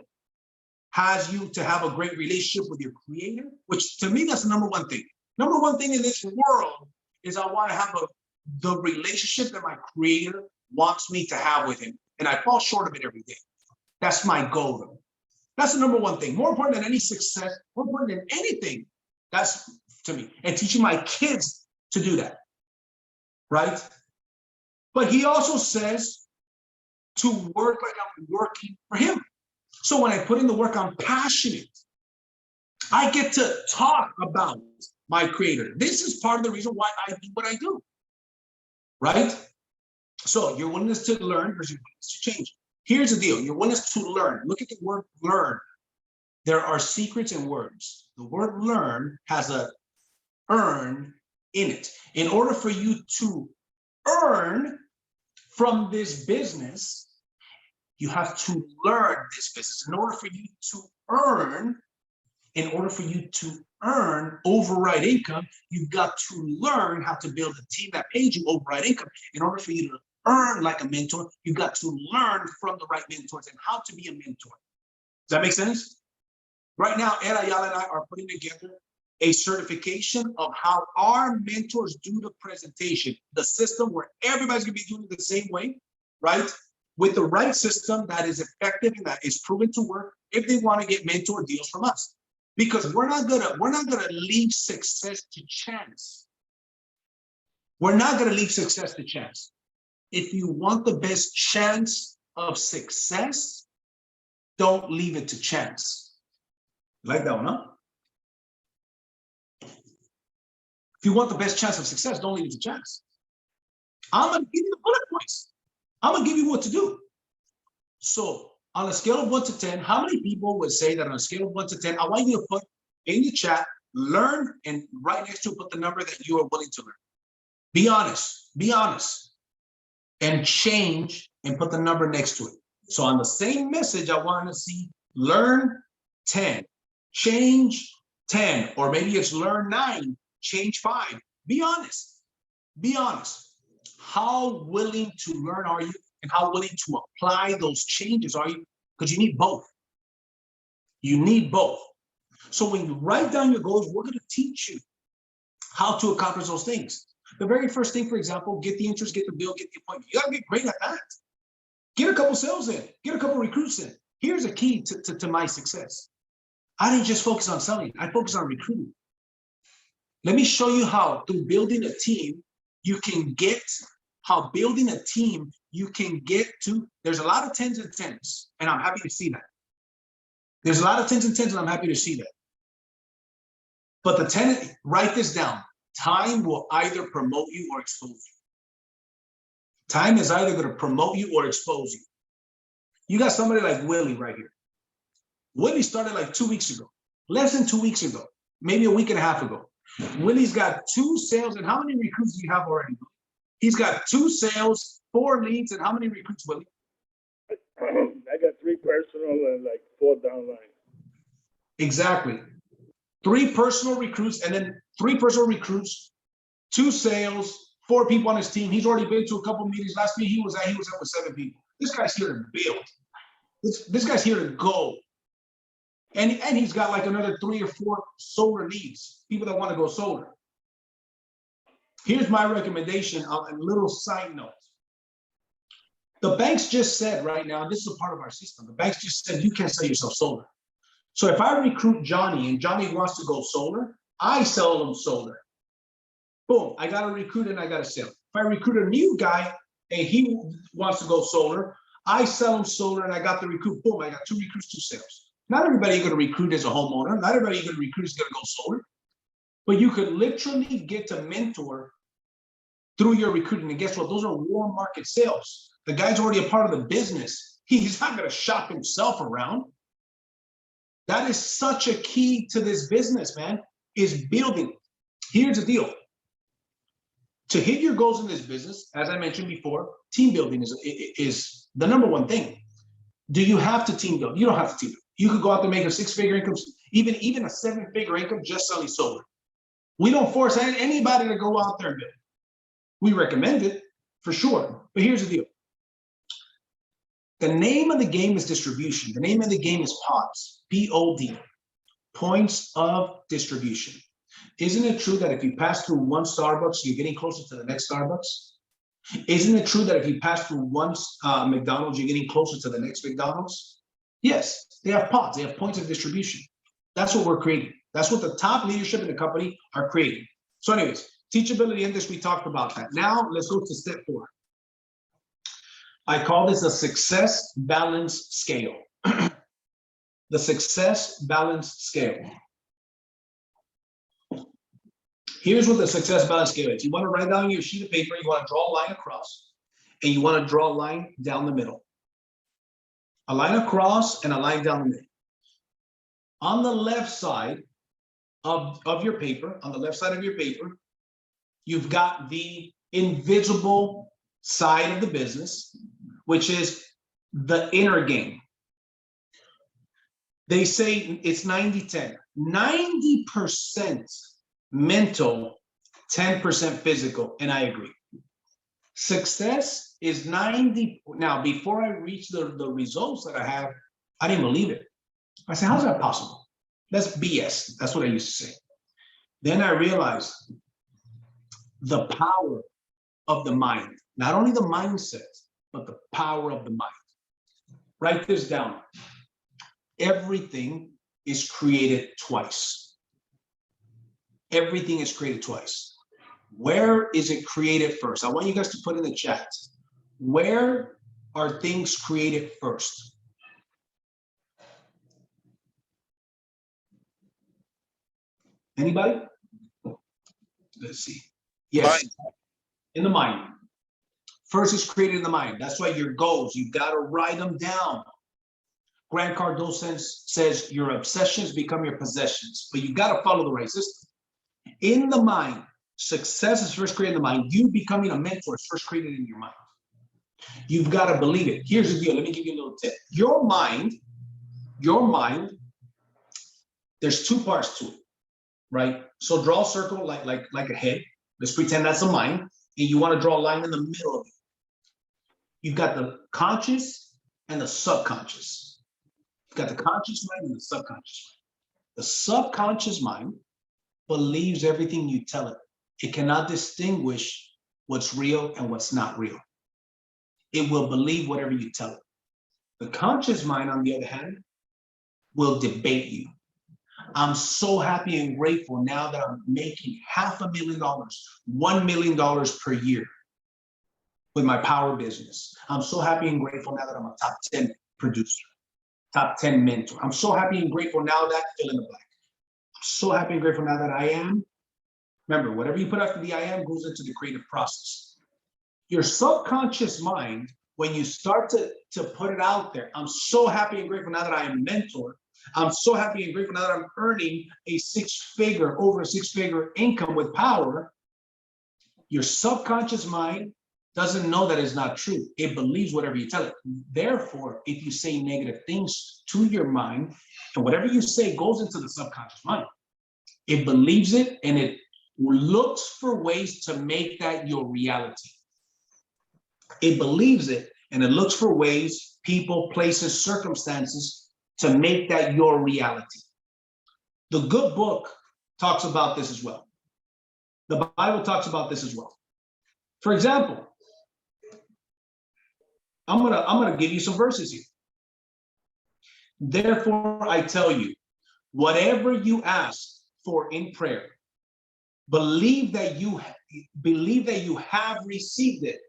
has you to have a great relationship with your creator, which to me, that's the number one thing. Number one thing in this world is I want to have the relationship that my creator wants me to have with him. And I fall short of it every day. That's my goal, though. That's the number one thing. More important than any success, more important than anything. That's to me. And teaching my kids to do that. Right? But he also says to work like I'm working for him. So when I put in the work, I'm passionate. I get to talk about my creator. This is part of the reason why I do what I do. Right? So your willingness to learn versus your willingness to change. Here's the deal. Your willingness to learn. Look at the word learn. There are secrets in words. The word learn has a earn in it. In order for you to earn from this business, you have to learn this business. In order for you to earn override income, you've got to learn how to build a team that pays you override income. In order for you to earn like a mentor, you've got to learn from the right mentors and how to be a mentor. Does that make sense? Right now, Ed Ayala and I are putting together a certification of how our mentors do the presentation, the system where everybody's going to be doing it the same way, right? With the right system that is effective and that is proven to work if they want to get mentor deals from us. Because we're not gonna leave success to chance. We're not gonna leave success to chance. If you want the best chance of success, don't leave it to chance. Like that one, huh? If you want the best chance of success, don't leave it to chance. I'm gonna give you the bullet points. I'm gonna give you what to do. So on a scale of 1 to 10, how many people would say that on a scale of 1 to 10, I want you to put in the chat, learn, and right next to it, put the number that you are willing to learn. Be honest, and change and put the number next to it. So on the same message, I want to see learn 10, change 10, or maybe it's learn 9, change 5. Be honest. Be honest. How willing to learn are you? And how willing to apply those changes are you? Because you need both. You need both. So when you write down your goals, we're going to teach you how to accomplish those things. The very first thing, for example, get the interest, get the bill, get the appointment. You got to get great at that. Get a couple sales in, get a couple recruits in. Here's a key to my success. I didn't just focus on selling. I focused on recruiting. Let me show you how, through building a team, you can get, how building a team, you can get to, there's a lot of 10s and 10s, and I'm happy to see that. There's a lot of 10s and 10s, and I'm happy to see that. But the 10, write this down. Time will either promote you or expose you. Time is either going to promote you or expose you. You got somebody like Willie right here. Willie started like 2 weeks ago, less than 2 weeks ago, maybe a week and a half ago. Willie's got 2 sales, and how many recruits do you have already? He's got 2 sales, 4 leads, and how many recruits, Willie? I got 3 personal and like 4 downline. Exactly. 3 personal recruits, and then 3 personal recruits, 2 sales, 4 people on his team. He's already been to a couple meetings. Last meeting he was at with 7 people. This guy's here to build. This guy's here to go. And he's got like another 3 or 4 solar leads, people that want to go solar. Here's my recommendation, a little side note. The banks just said right now, and this is a part of our system, the banks just said you can't sell yourself solar. So if I recruit Johnny and Johnny wants to go solar, I sell him solar. Boom, I got a recruit and I got a sale. If I recruit a new guy and he wants to go solar, I sell him solar and I got the recruit. Boom, I got 2 recruits, 2 sales. Not everybody you're going to recruit as a homeowner. Not everybody you're going to recruit is going to go solar. But you could literally get to mentor through your recruiting. And guess what? Those are warm market sales. The guy's already a part of the business. He's not going to shop himself around. That is such a key to this business, man, is building. Here's the deal. To hit your goals in this business, as I mentioned before, team building is the number one thing. Do you have to team build? You don't have to team build. You could go out there and make a 6-figure income, even a 7-figure income just selling solar. We don't force anybody to go out there and build. We recommend it for sure. But here's the deal. The name of the game is distribution. The name of the game is PODs, P-O-D, points of distribution. Isn't it true that if you pass through one Starbucks, you're getting closer to the next Starbucks? Isn't it true that if you pass through one McDonald's, you're getting closer to the next McDonald's? Yes, they have PODs, they have points of distribution. That's what we're creating. That's what the top leadership in the company are creating. So anyways, teachability industry, we talked about that. Now let's go to step 4. I call this a success balance scale. The success balance scale. Here's what the success balance scale is. You want to write down your sheet of paper, you want to draw a line across, and you want to draw a line down the middle. A line across and a line down the middle. On the left side of your paper, you've got the invisible side of the business, which is the inner game. They say it's 90-10. 90% mental, 10% physical, and I agree. Success is 90. Now, before I reach the results that I have, I didn't believe it. I said, how's that possible? That's BS. That's what I used to say. Then I realized the power of the mind, not only the mindset, but the power of the mind. Write this down. Everything is created twice. Everything is created twice. Where is it created first? I want you guys to put in the chat. Where are things created first? Anybody? Let's see. Yes, in the mind. First is created in the mind. That's why your goals, you got to write them down. Grant Cardone says your obsessions become your possessions, but you got to follow the right system. In the mind, success is first created in the mind. You becoming a mentor is first created in your mind. You've got to believe it. Here's the deal. Let me give you a little tip. Your mind, there's 2 parts to it, right? So draw a circle like a head. Let's pretend that's a mind, and you want to draw a line in the middle of it. You've got the conscious and the subconscious. You've got the conscious mind and the subconscious mind. The subconscious mind believes everything you tell it. It cannot distinguish what's real and what's not real. It will believe whatever you tell it. The conscious mind, on the other hand, will debate you. I'm so happy and grateful now that I'm making $500,000, $1 million per year with my Powur business. I'm so happy and grateful now that I'm a top 10 producer, top 10 mentor. I'm so happy and grateful now that, fill in the blank. I'm so happy and grateful now that I am. Remember, whatever you put after the I am goes into the creative process. Your subconscious mind, when you start to put it out there, I'm so happy and grateful now that I am a mentor. I'm so happy and grateful now that I'm earning over a six-figure income with Powur. Your subconscious mind doesn't know that it's not true. It believes whatever you tell it. Therefore, if you say negative things to your mind, and whatever you say goes into the subconscious mind, it believes it and it looks for ways to make that your reality. It believes it and it looks for ways, people, places, circumstances to make that your reality. The good book talks about this as well. The Bible talks about this as well. For example, I'm gonna give you some verses here. Therefore, I tell you, whatever you ask for in prayer, believe that you have received it,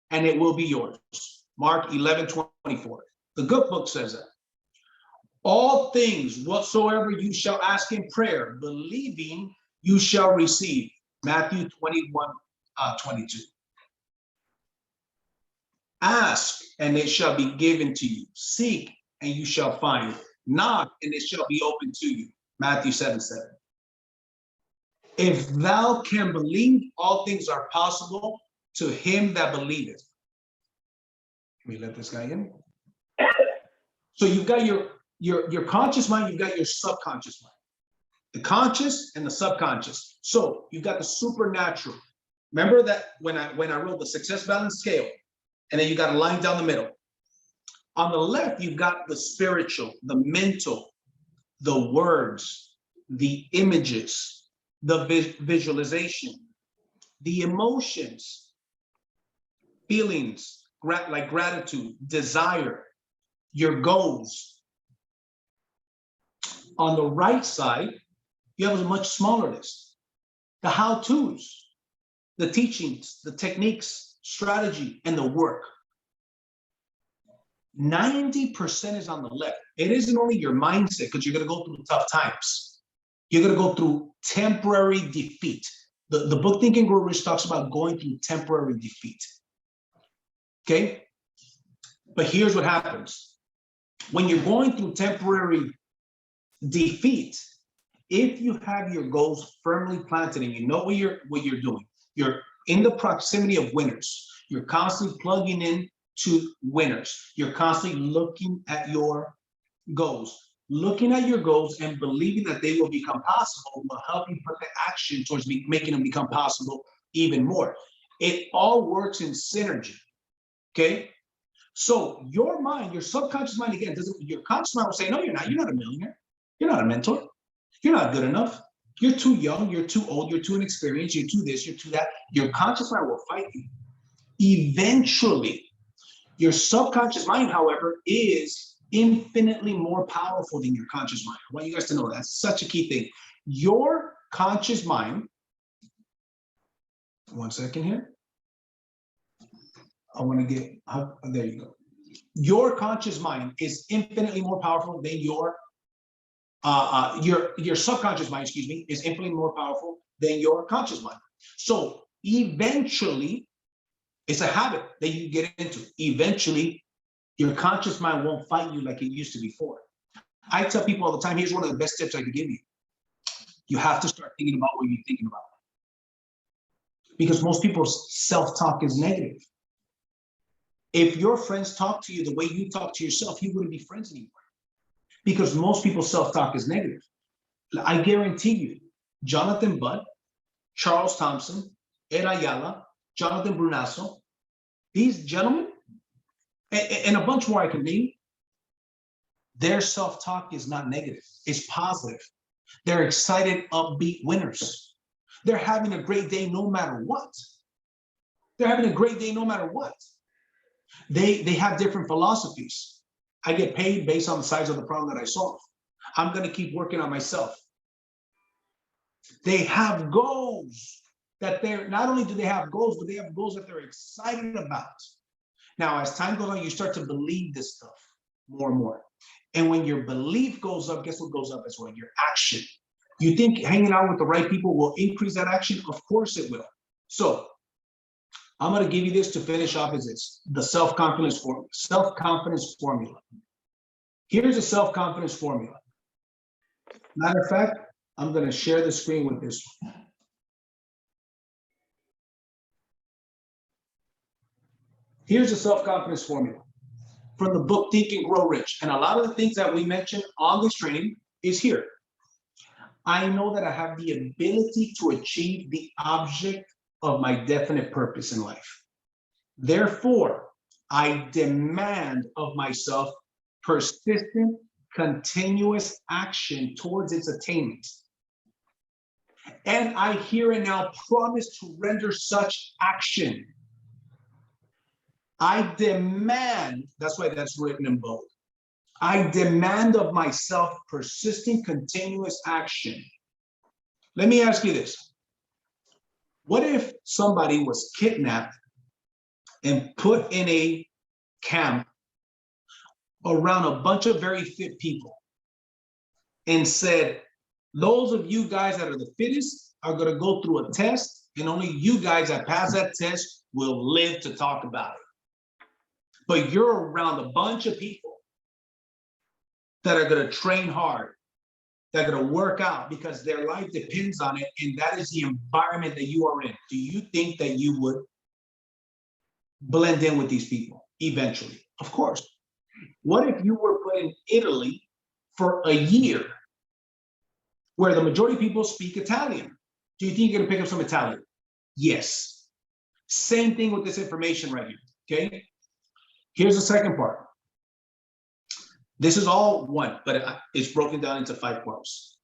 and it will be yours. Mark 11:24. The good book says that. All things whatsoever you shall ask in prayer, believing you shall receive. Matthew 21:22. Ask, and it shall be given to you. Seek, and you shall find. Knock, and it shall be opened to you. Matthew 7:7. If thou can believe, all things are possible to him that believeth. Let me let this guy in. So you've got your conscious mind, you've got your subconscious mind. The conscious and the subconscious. So you've got the supernatural. Remember that when I wrote the success balance scale, and then you got a line down the middle. On the left, you've got the spiritual, the mental, the words, the images, the visualization, the emotions, feelings, like gratitude, desire, your goals. On the right side, you have a much smaller list. The how-tos, the teachings, the techniques, strategy, and the work. 90% is on the left. It isn't only your mindset, because you're going to go through tough times. You're going to go through temporary defeat. The book Think and Grow Rich talks about going through temporary defeat. Okay? But here's what happens. When you're going through temporary defeat, if you have your goals firmly planted and you know what you're doing, you're in the proximity of winners. You're constantly plugging in to winners. You're constantly looking at your goals. Looking at your goals and believing that they will become possible will help you put the action towards making them become possible even more. It all works in synergy, okay? So your mind, your subconscious mind, again, your conscious mind will say, no, you're not a millionaire. You're not a mentor. You're not good enough. You're too young, you're too old, you're too inexperienced, you're too this, you're too that. Your conscious mind will fight you. Eventually, your subconscious mind, however, is infinitely more powerful than your conscious mind. I want you guys to know that's such a key thing. Your conscious mind, one second here. I want to get, there you go. Your conscious mind is infinitely more powerful than your subconscious mind, excuse me, is infinitely more powerful than your conscious mind. So eventually, it's a habit that you get into. Eventually, your conscious mind won't fight you like it used to before. I tell people all the time, here's one of the best tips I can give you. You have to start thinking about what you're thinking about. Because most people's self-talk is negative. If your friends talk to you the way you talk to yourself, you wouldn't be friends anymore. Because most people's self-talk is negative. I guarantee you, Jonathan Budd, Charles Thompson, Ed Ayala, Jonathan Brunasso, these gentlemen, and a bunch more I can name, their self-talk is not negative, it's positive. They're excited, upbeat winners. They're having a great day no matter what. They're having a great day no matter what. They have different philosophies. I get paid based on the size of the problem that I solve. I'm going to keep working on myself. They have goals that not only do they have goals, but they have goals that they're excited about. Now, as time goes on, you start to believe this stuff more and more. And when your belief goes up, guess what goes up as well? Your action. You think hanging out with the right people will increase that action? Of course it will. So I'm going to give you this to finish off as this, the self-confidence formula. Self-confidence formula. Here's a self-confidence formula. Matter of fact, I'm going to share the screen with this one. Here's a self-confidence formula from the book Think and Grow Rich. And a lot of the things that we mentioned on this training is here. I know that I have the ability to achieve the object of my definite purpose in life. Therefore, I demand of myself persistent, continuous action towards its attainment. And I here and now promise to render such action. I demand, that's why that's written in bold. I demand of myself persistent, continuous action. Let me ask you this. What if somebody was kidnapped and put in a camp around a bunch of very fit people and said, those of you guys that are the fittest are going to go through a test, and only you guys that pass that test will live to talk about it. But you're around a bunch of people that are going to train hard, that are going to work out because their life depends on it, and that is the environment that you are in. Do you think that you would blend in with these people eventually? Of course. What if you were put in Italy for a year where the majority of people speak Italian? Do you think you're going to pick up some Italian? Yes. Same thing with this information right here, okay? Here's the second part. This is all one, but it's broken down into 5 parts.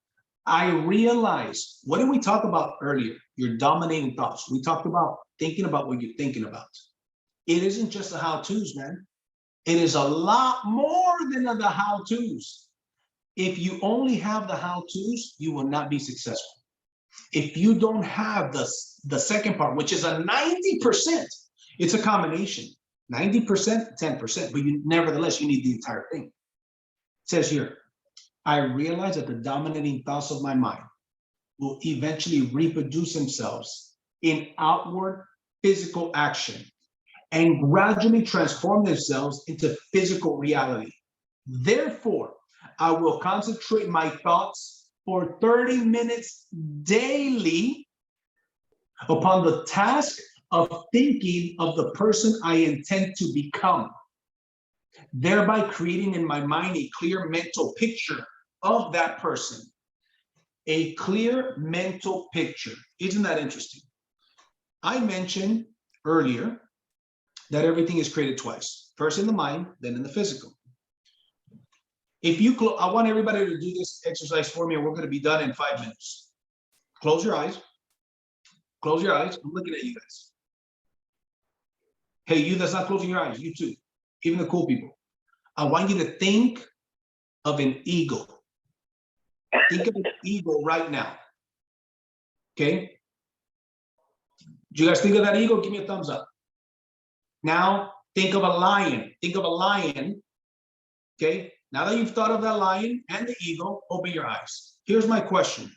I realize, what did we talk about earlier? Your dominating thoughts. We talked about thinking about what you're thinking about. It isn't just the how-tos, man. It is a lot more than the how-tos. If you only have the how-tos, you will not be successful. If you don't have the second part, which is a 90%, it's a combination. 90%, 10%, but nevertheless, you need the entire thing. It says here, I realize that the dominating thoughts of my mind will eventually reproduce themselves in outward physical action and gradually transform themselves into physical reality. Therefore, I will concentrate my thoughts for 30 minutes daily upon the task of thinking of the person I intend to become, thereby creating in my mind a clear mental picture of that person. A clear mental picture. Isn't that interesting? I mentioned earlier that everything is created twice. First in the mind, then in the physical. If you, I want everybody to do this exercise for me, and we're going to be done in 5 minutes. Close your eyes. Close your eyes. I'm looking at you guys. Hey, you that's not closing your eyes, you too. Even the cool people. I want you to think of an eagle. Think of an eagle right now. Okay? Do you guys think of that eagle? Give me a thumbs up. Now, think of a lion. Think of a lion. Okay? Now that you've thought of that lion and the eagle, open your eyes. Here's my question.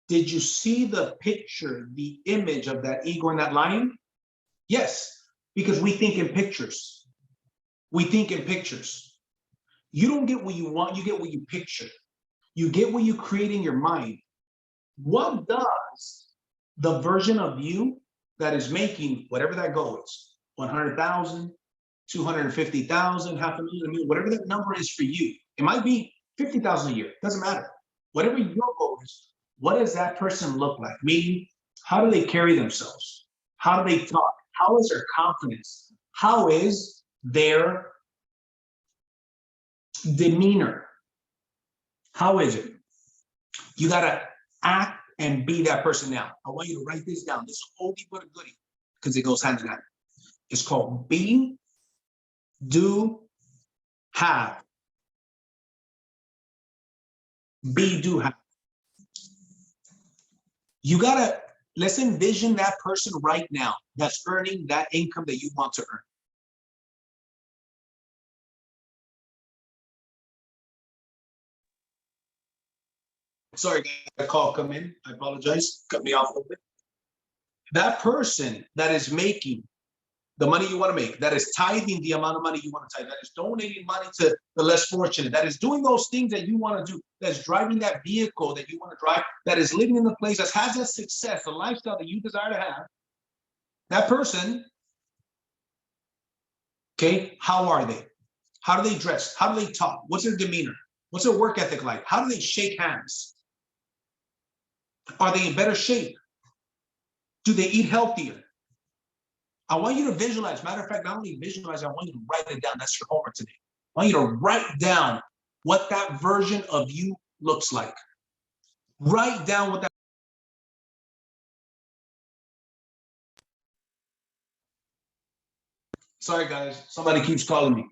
Did you see the picture, the image of that eagle and that lion? Yes, because we think in pictures. We think in pictures. You don't get what you want, you get what you picture. You get what you create in your mind. What does the version of you that is making whatever that goal is, 100,000, 250,000, 500,000, whatever that number is for you. It might be 50,000 a year, doesn't matter. Whatever your goal is, what does that person look like? Meaning, how do they carry themselves? How do they talk? How is their confidence? How is their demeanor? How is it? You gotta act and be that person now. I want you to write this down. This is oldie but a goodie because it goes hand in hand. It's called be, do, have. Be, do, have. let's envision that person right now that's earning that income that you want to earn. Sorry, a call come in. I apologize. Cut me off a little bit. That person that is making the money you want to make, that is tithing the amount of money you want to tithe, that is donating money to the less fortunate, that is doing those things that you want to do, that's driving that vehicle that you want to drive, that is living in the place that has that success, the lifestyle that you desire to have, that person, okay, how are they? How do they dress? How do they talk? What's their demeanor? What's their work ethic like? How do they shake hands? Are they in better shape? Do they eat healthier? I want you to visualize. Matter of fact, not only visualize, I want you to write it down. That's your homework today. I want you to write down what that version of you looks like. Write down what that. Sorry, guys. Somebody keeps calling me.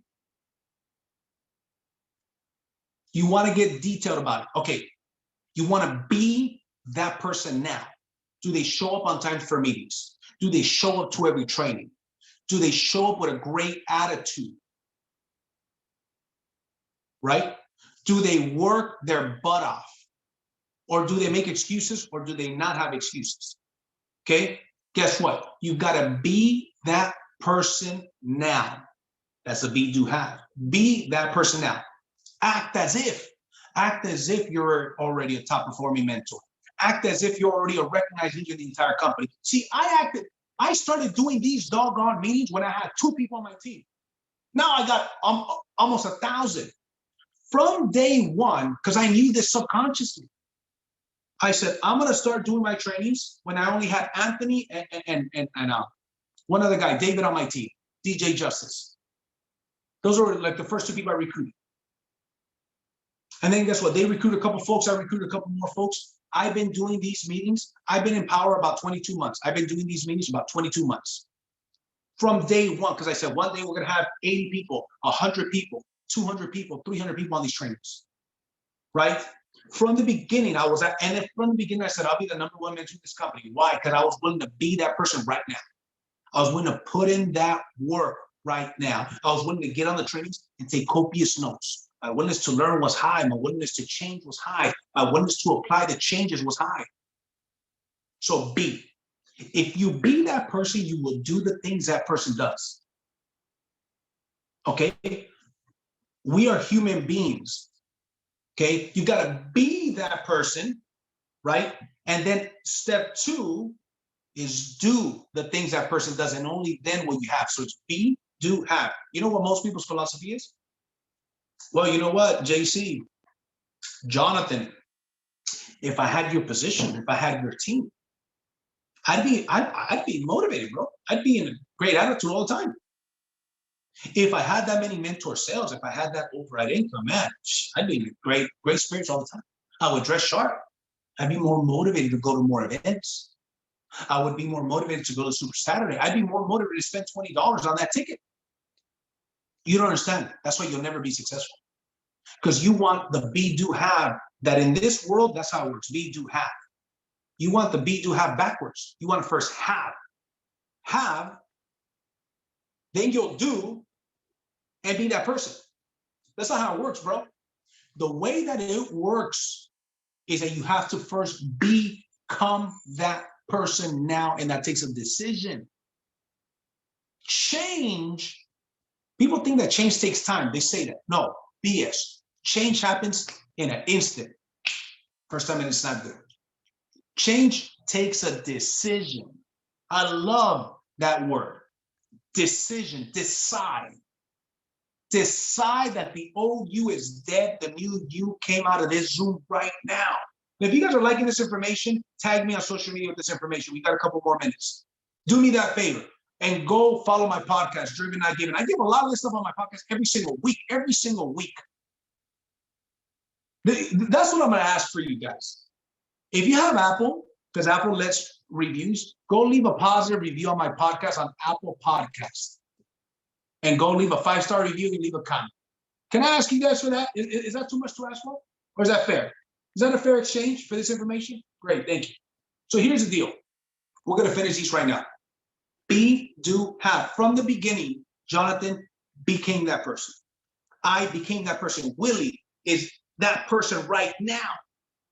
You want to get detailed about it. Okay. You want to be that person now. Do they show up on time for meetings? Do they show up to every training? Do they show up with a great attitude? Right? Do they work their butt off? Or do they make excuses, or do they not have excuses? Okay? Guess what? You've got to be that person now. That's a be, do, have. Be that person now. Act as if. Act as if you're already a top performing mentor. Act as if you're already a recognized leader in the entire company. See, I started doing these doggone meetings when I had 2 people on my team. Now I got almost 1,000. From day one, because I knew this subconsciously, I said, I'm going to start doing my trainings when I only had Anthony and one other guy, David, on my team, DJ Justice. Those were like the first 2 people I recruited. And then guess what? They recruited a couple folks. I recruited a couple more folks. I've been doing these meetings. I've been in Powur about 22 months. I've been doing these meetings about 22 months. From day one, because I said, one day we're going to have 80 people, 100 people, 200 people, 300 people on these trainings, right? From the beginning, from the beginning, I said, I'll be the #1 mentor in this company. Why? Because I was willing to be that person right now. I was willing to put in that work right now. I was willing to get on the trainings and take copious notes. My willingness to learn was high. My willingness to change was high. My willingness to apply the changes was high. So be. If you be that person, you will do the things that person does. Okay? We are human beings. Okay? You got to be that person, right? And then step 2 is do the things that person does, and only then will you have. So it's be, do, have. You know what most people's philosophy is? Well, you know what, JC, Jonathan, if I had your position, if I had your team, I'd be motivated, bro. I'd be in a great attitude all the time. If I had that many mentor sales, if I had that override income, man, I'd be in great spirits all the time. I would dress sharp. I'd be more motivated to go to more events. I would be more motivated to go to Super Saturday. I'd be more motivated to spend $20 on that ticket. You don't understand. That's why you'll never be successful. Because you want the be, do, have, that in this world, that's how it works. Be, do, have. You want the be, do, have backwards. You want to first have, then you'll do, and be that person. That's not how it works, bro. The way that it works is that you have to first become that person now, and that takes a decision. Change, people think that change takes time. They say that. No, BS. Change happens in an instant. First time, and it's not good. Change takes a decision. I love that word. Decision, decide. Decide that the old you is dead. The new you came out of this Zoom right now. If you guys are liking this information, tag me on social media with this information. We got a couple more minutes. Do me that favor and go follow my podcast, Driven Not Given. I give a lot of this stuff on my podcast every single week. That's what I'm going to ask for you guys. If you have Apple, because Apple lets reviews, go leave a positive review on my podcast on Apple Podcasts. And go leave a 5-star review and leave a comment. Can I ask you guys for that? Is that too much to ask for? Or is that fair? Is that a fair exchange for this information? Great, thank you. So So here's the deal. We're going to finish these right now. Be, do, have. From the beginning, Jonathan became that person. I became that person. Willie is that person right now.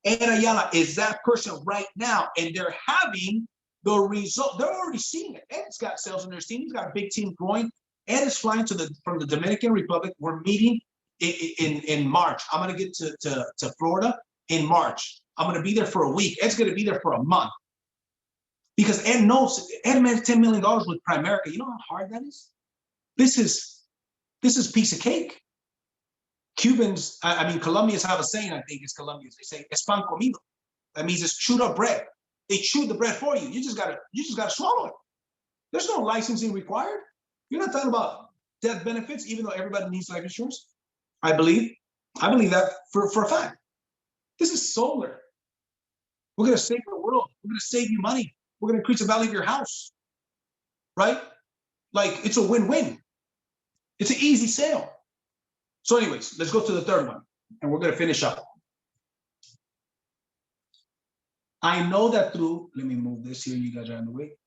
Ed Ayala is that person right now. And they're having the result. They're already seeing it. Ed's got sales in their team. He's got a big team growing. Ed is flying from the Dominican Republic. We're meeting in March. I'm going to get to Florida in March. I'm going to be there for a week. Ed's going to be there for a month. Because Ed knows, Ed made $10 million with Primerica. You know how hard that is? This is piece of cake. Cubans, I mean, Colombians have a saying, I think it's Colombians. They say, es pan comido. That means it's chewed up bread. They chewed the bread for you. You just gotta swallow it. There's no licensing required. You're not talking about death benefits, even though everybody needs life insurance. I believe that for a fact. This is solar. We're gonna save the world. We're gonna save you money. We're gonna increase the value of your house, right? Like, it's a win-win. It's an easy sale. So anyways, let's go to the third one, and we're gonna finish up. I know that through, let me move this here, you guys are in the way.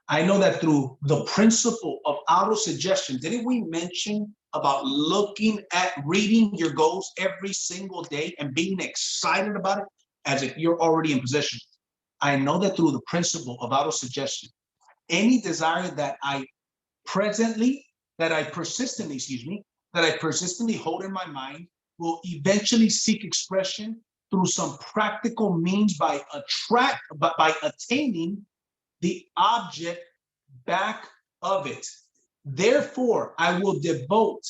I know that through the principle of auto-suggestion, didn't we mention about looking at reading your goals every single day and being excited about it as if you're already in possession? I know that through the principle of auto-suggestion, any desire that I persistently hold in my mind will eventually seek expression through some practical means by attaining the object back of it. Therefore, I will devote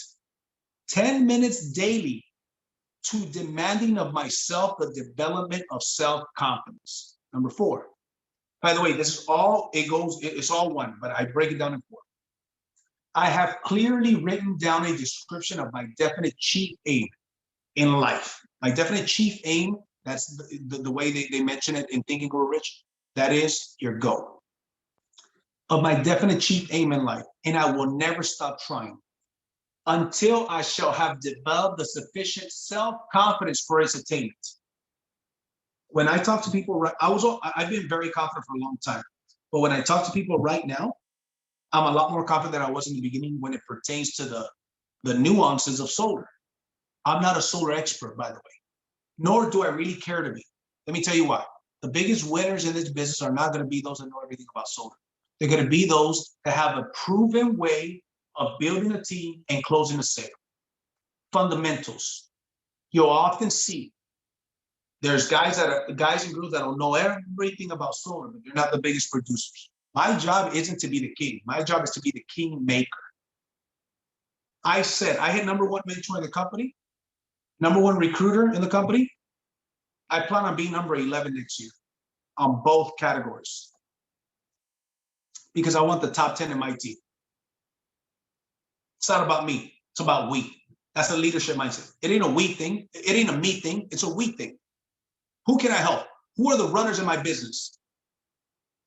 10 minutes daily to demanding of myself the development of self-confidence. Number 4. By the way, this is all, it's all one, but I break it down in 4. I have clearly written down a description of my definite chief aim in life. My definite chief aim, that's the way they mention it in Think and Grow Rich, that is your goal. Of my definite chief aim in life, and I will never stop trying until I shall have developed the sufficient self-confidence for its attainment. When I talk to people, I've been very confident for a long time, but when I talk to people right now, I'm a lot more confident than I was in the beginning when it pertains to the nuances of solar. I'm not a solar expert, by the way, nor do I really care to be. Let me tell you why. The biggest winners in this business are not going to be those that know everything about solar. They're going to be those that have a proven way of building a team and closing a sale. Fundamentals. You'll often see there's guys and girls that don't know everything about solar, but they're not the biggest producers. My job isn't to be the king. My job is to be the king maker. I said I had number 1 mentor in the company, number 1 recruiter in the company. I plan on being number 11 next year on both categories because I want the top 10 in my team. It's not about me. It's about we. That's a leadership mindset. It ain't a we thing. It ain't a me thing. It's a we thing. Who can I help? Who are the runners in my business?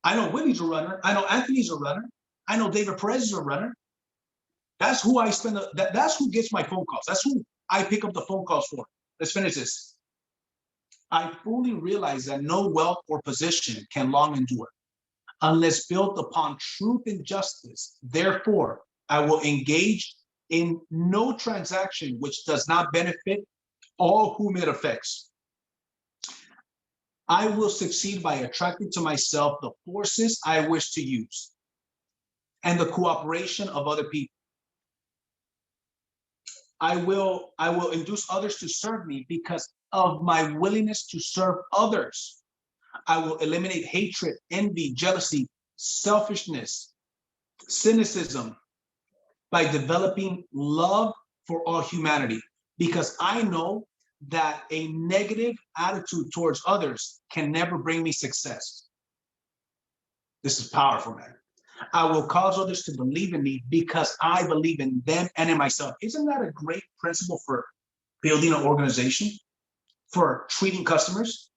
I know Willie's a runner. I know Anthony's a runner. I know David Perez is a runner. That's who I spend. That's who gets my phone calls. That's who I pick up the phone calls for. Let's finish this. I fully realize that no wealth or position can long endure unless built upon truth and justice. Therefore, I will engage in no transaction which does not benefit all whom it affects. I will succeed by attracting to myself the forces I wish to use and the cooperation of other people. I will induce others to serve me because of my willingness to serve others. I will eliminate hatred, envy, jealousy, selfishness, cynicism by developing love for all humanity, because I know that a negative attitude towards others can never bring me success. This is powerful, man. I will cause others to believe in me because I believe in them and in myself. Isn't that a great principle for building an organization, for treating customers?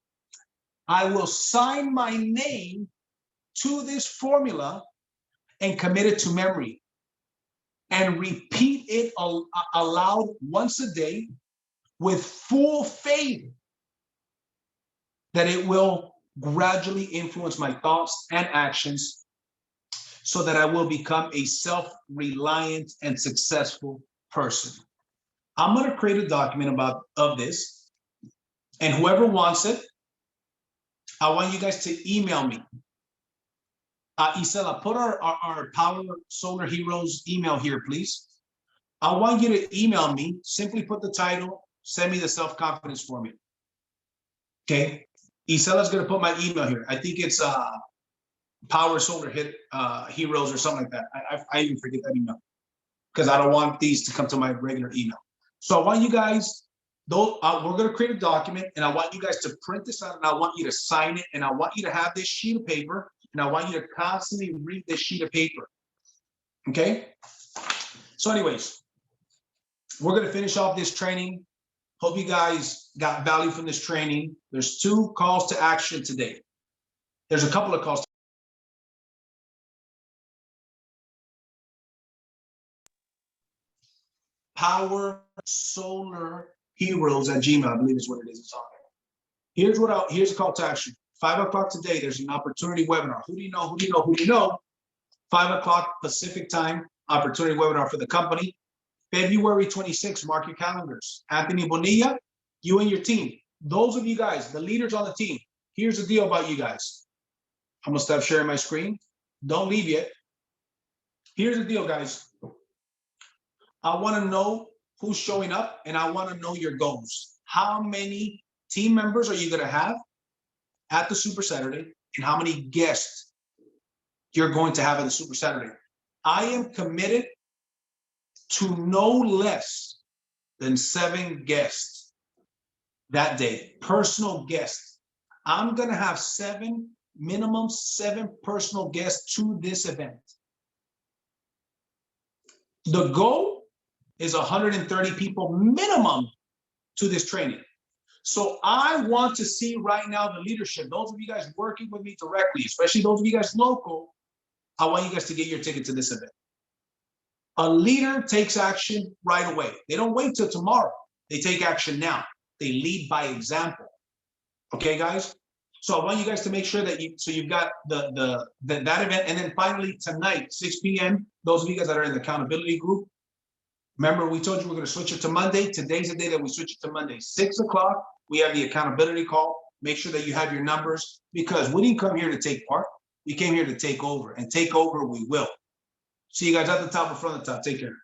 I will sign my name to this formula and commit it to memory and repeat it aloud once a day with full faith that it will gradually influence my thoughts and actions so that I will become a self-reliant and successful person. I'm going to create a document of this, and whoever wants it, I want you guys to email me. Isela, put our Powur Solar Heroes email here, please. I want you to email me, simply put the title, send me the self-confidence for me. Okay, Isela's going to put my email here. I think it's Powur Solar Heroes or something like that. I even forget that email because I don't want these to come to my regular email. So I want you guys, we're going to create a document, and I want you guys to print this out, and I want you to sign it, and I want you to have this sheet of paper, and I want you to constantly read this sheet of paper. Okay? So anyways, we're going to finish off this training. Hope you guys got value from this training. There's 2 calls to action today. There's a couple of calls. Powur Solar Heroes at Gmail, I believe is what it is. It's on there. Here's a call to action. 5 o'clock today, there's an opportunity webinar. Who do you know? Who do you know? Who do you know? 5 o'clock Pacific time, opportunity webinar for the company. February 26th, mark your calendars. Anthony Bonilla, you and your team. Those of you guys, the leaders on the team, here's the deal about you guys. I'm gonna stop sharing my screen. Don't leave yet. Here's the deal, guys. I wanna know who's showing up, and I wanna know your goals. How many team members are you gonna have at the Super Saturday, and how many guests you're going to have at the Super Saturday? I am committed to no less than 7 guests that day, personal guests. I'm gonna have minimum 7 personal guests to this event. The goal is 130 people minimum to this training. So I want to see right now the leadership, those of you guys working with me directly, especially those of you guys local, I want you guys to get your ticket to this event. A leader takes action right away. They don't wait till tomorrow. They take action now. They lead by example. Okay, guys? So I want you guys to make sure that you've got that event. And then finally tonight, 6 p.m., those of you guys that are in the accountability group, remember we told you we're going to switch it to Monday. Today's the day that we switch it to Monday. 6 o'clock, we have the accountability call. Make sure that you have your numbers, because we didn't come here to take part. We came here to take over, and take over we will. See you guys at the top or from the top. Take care.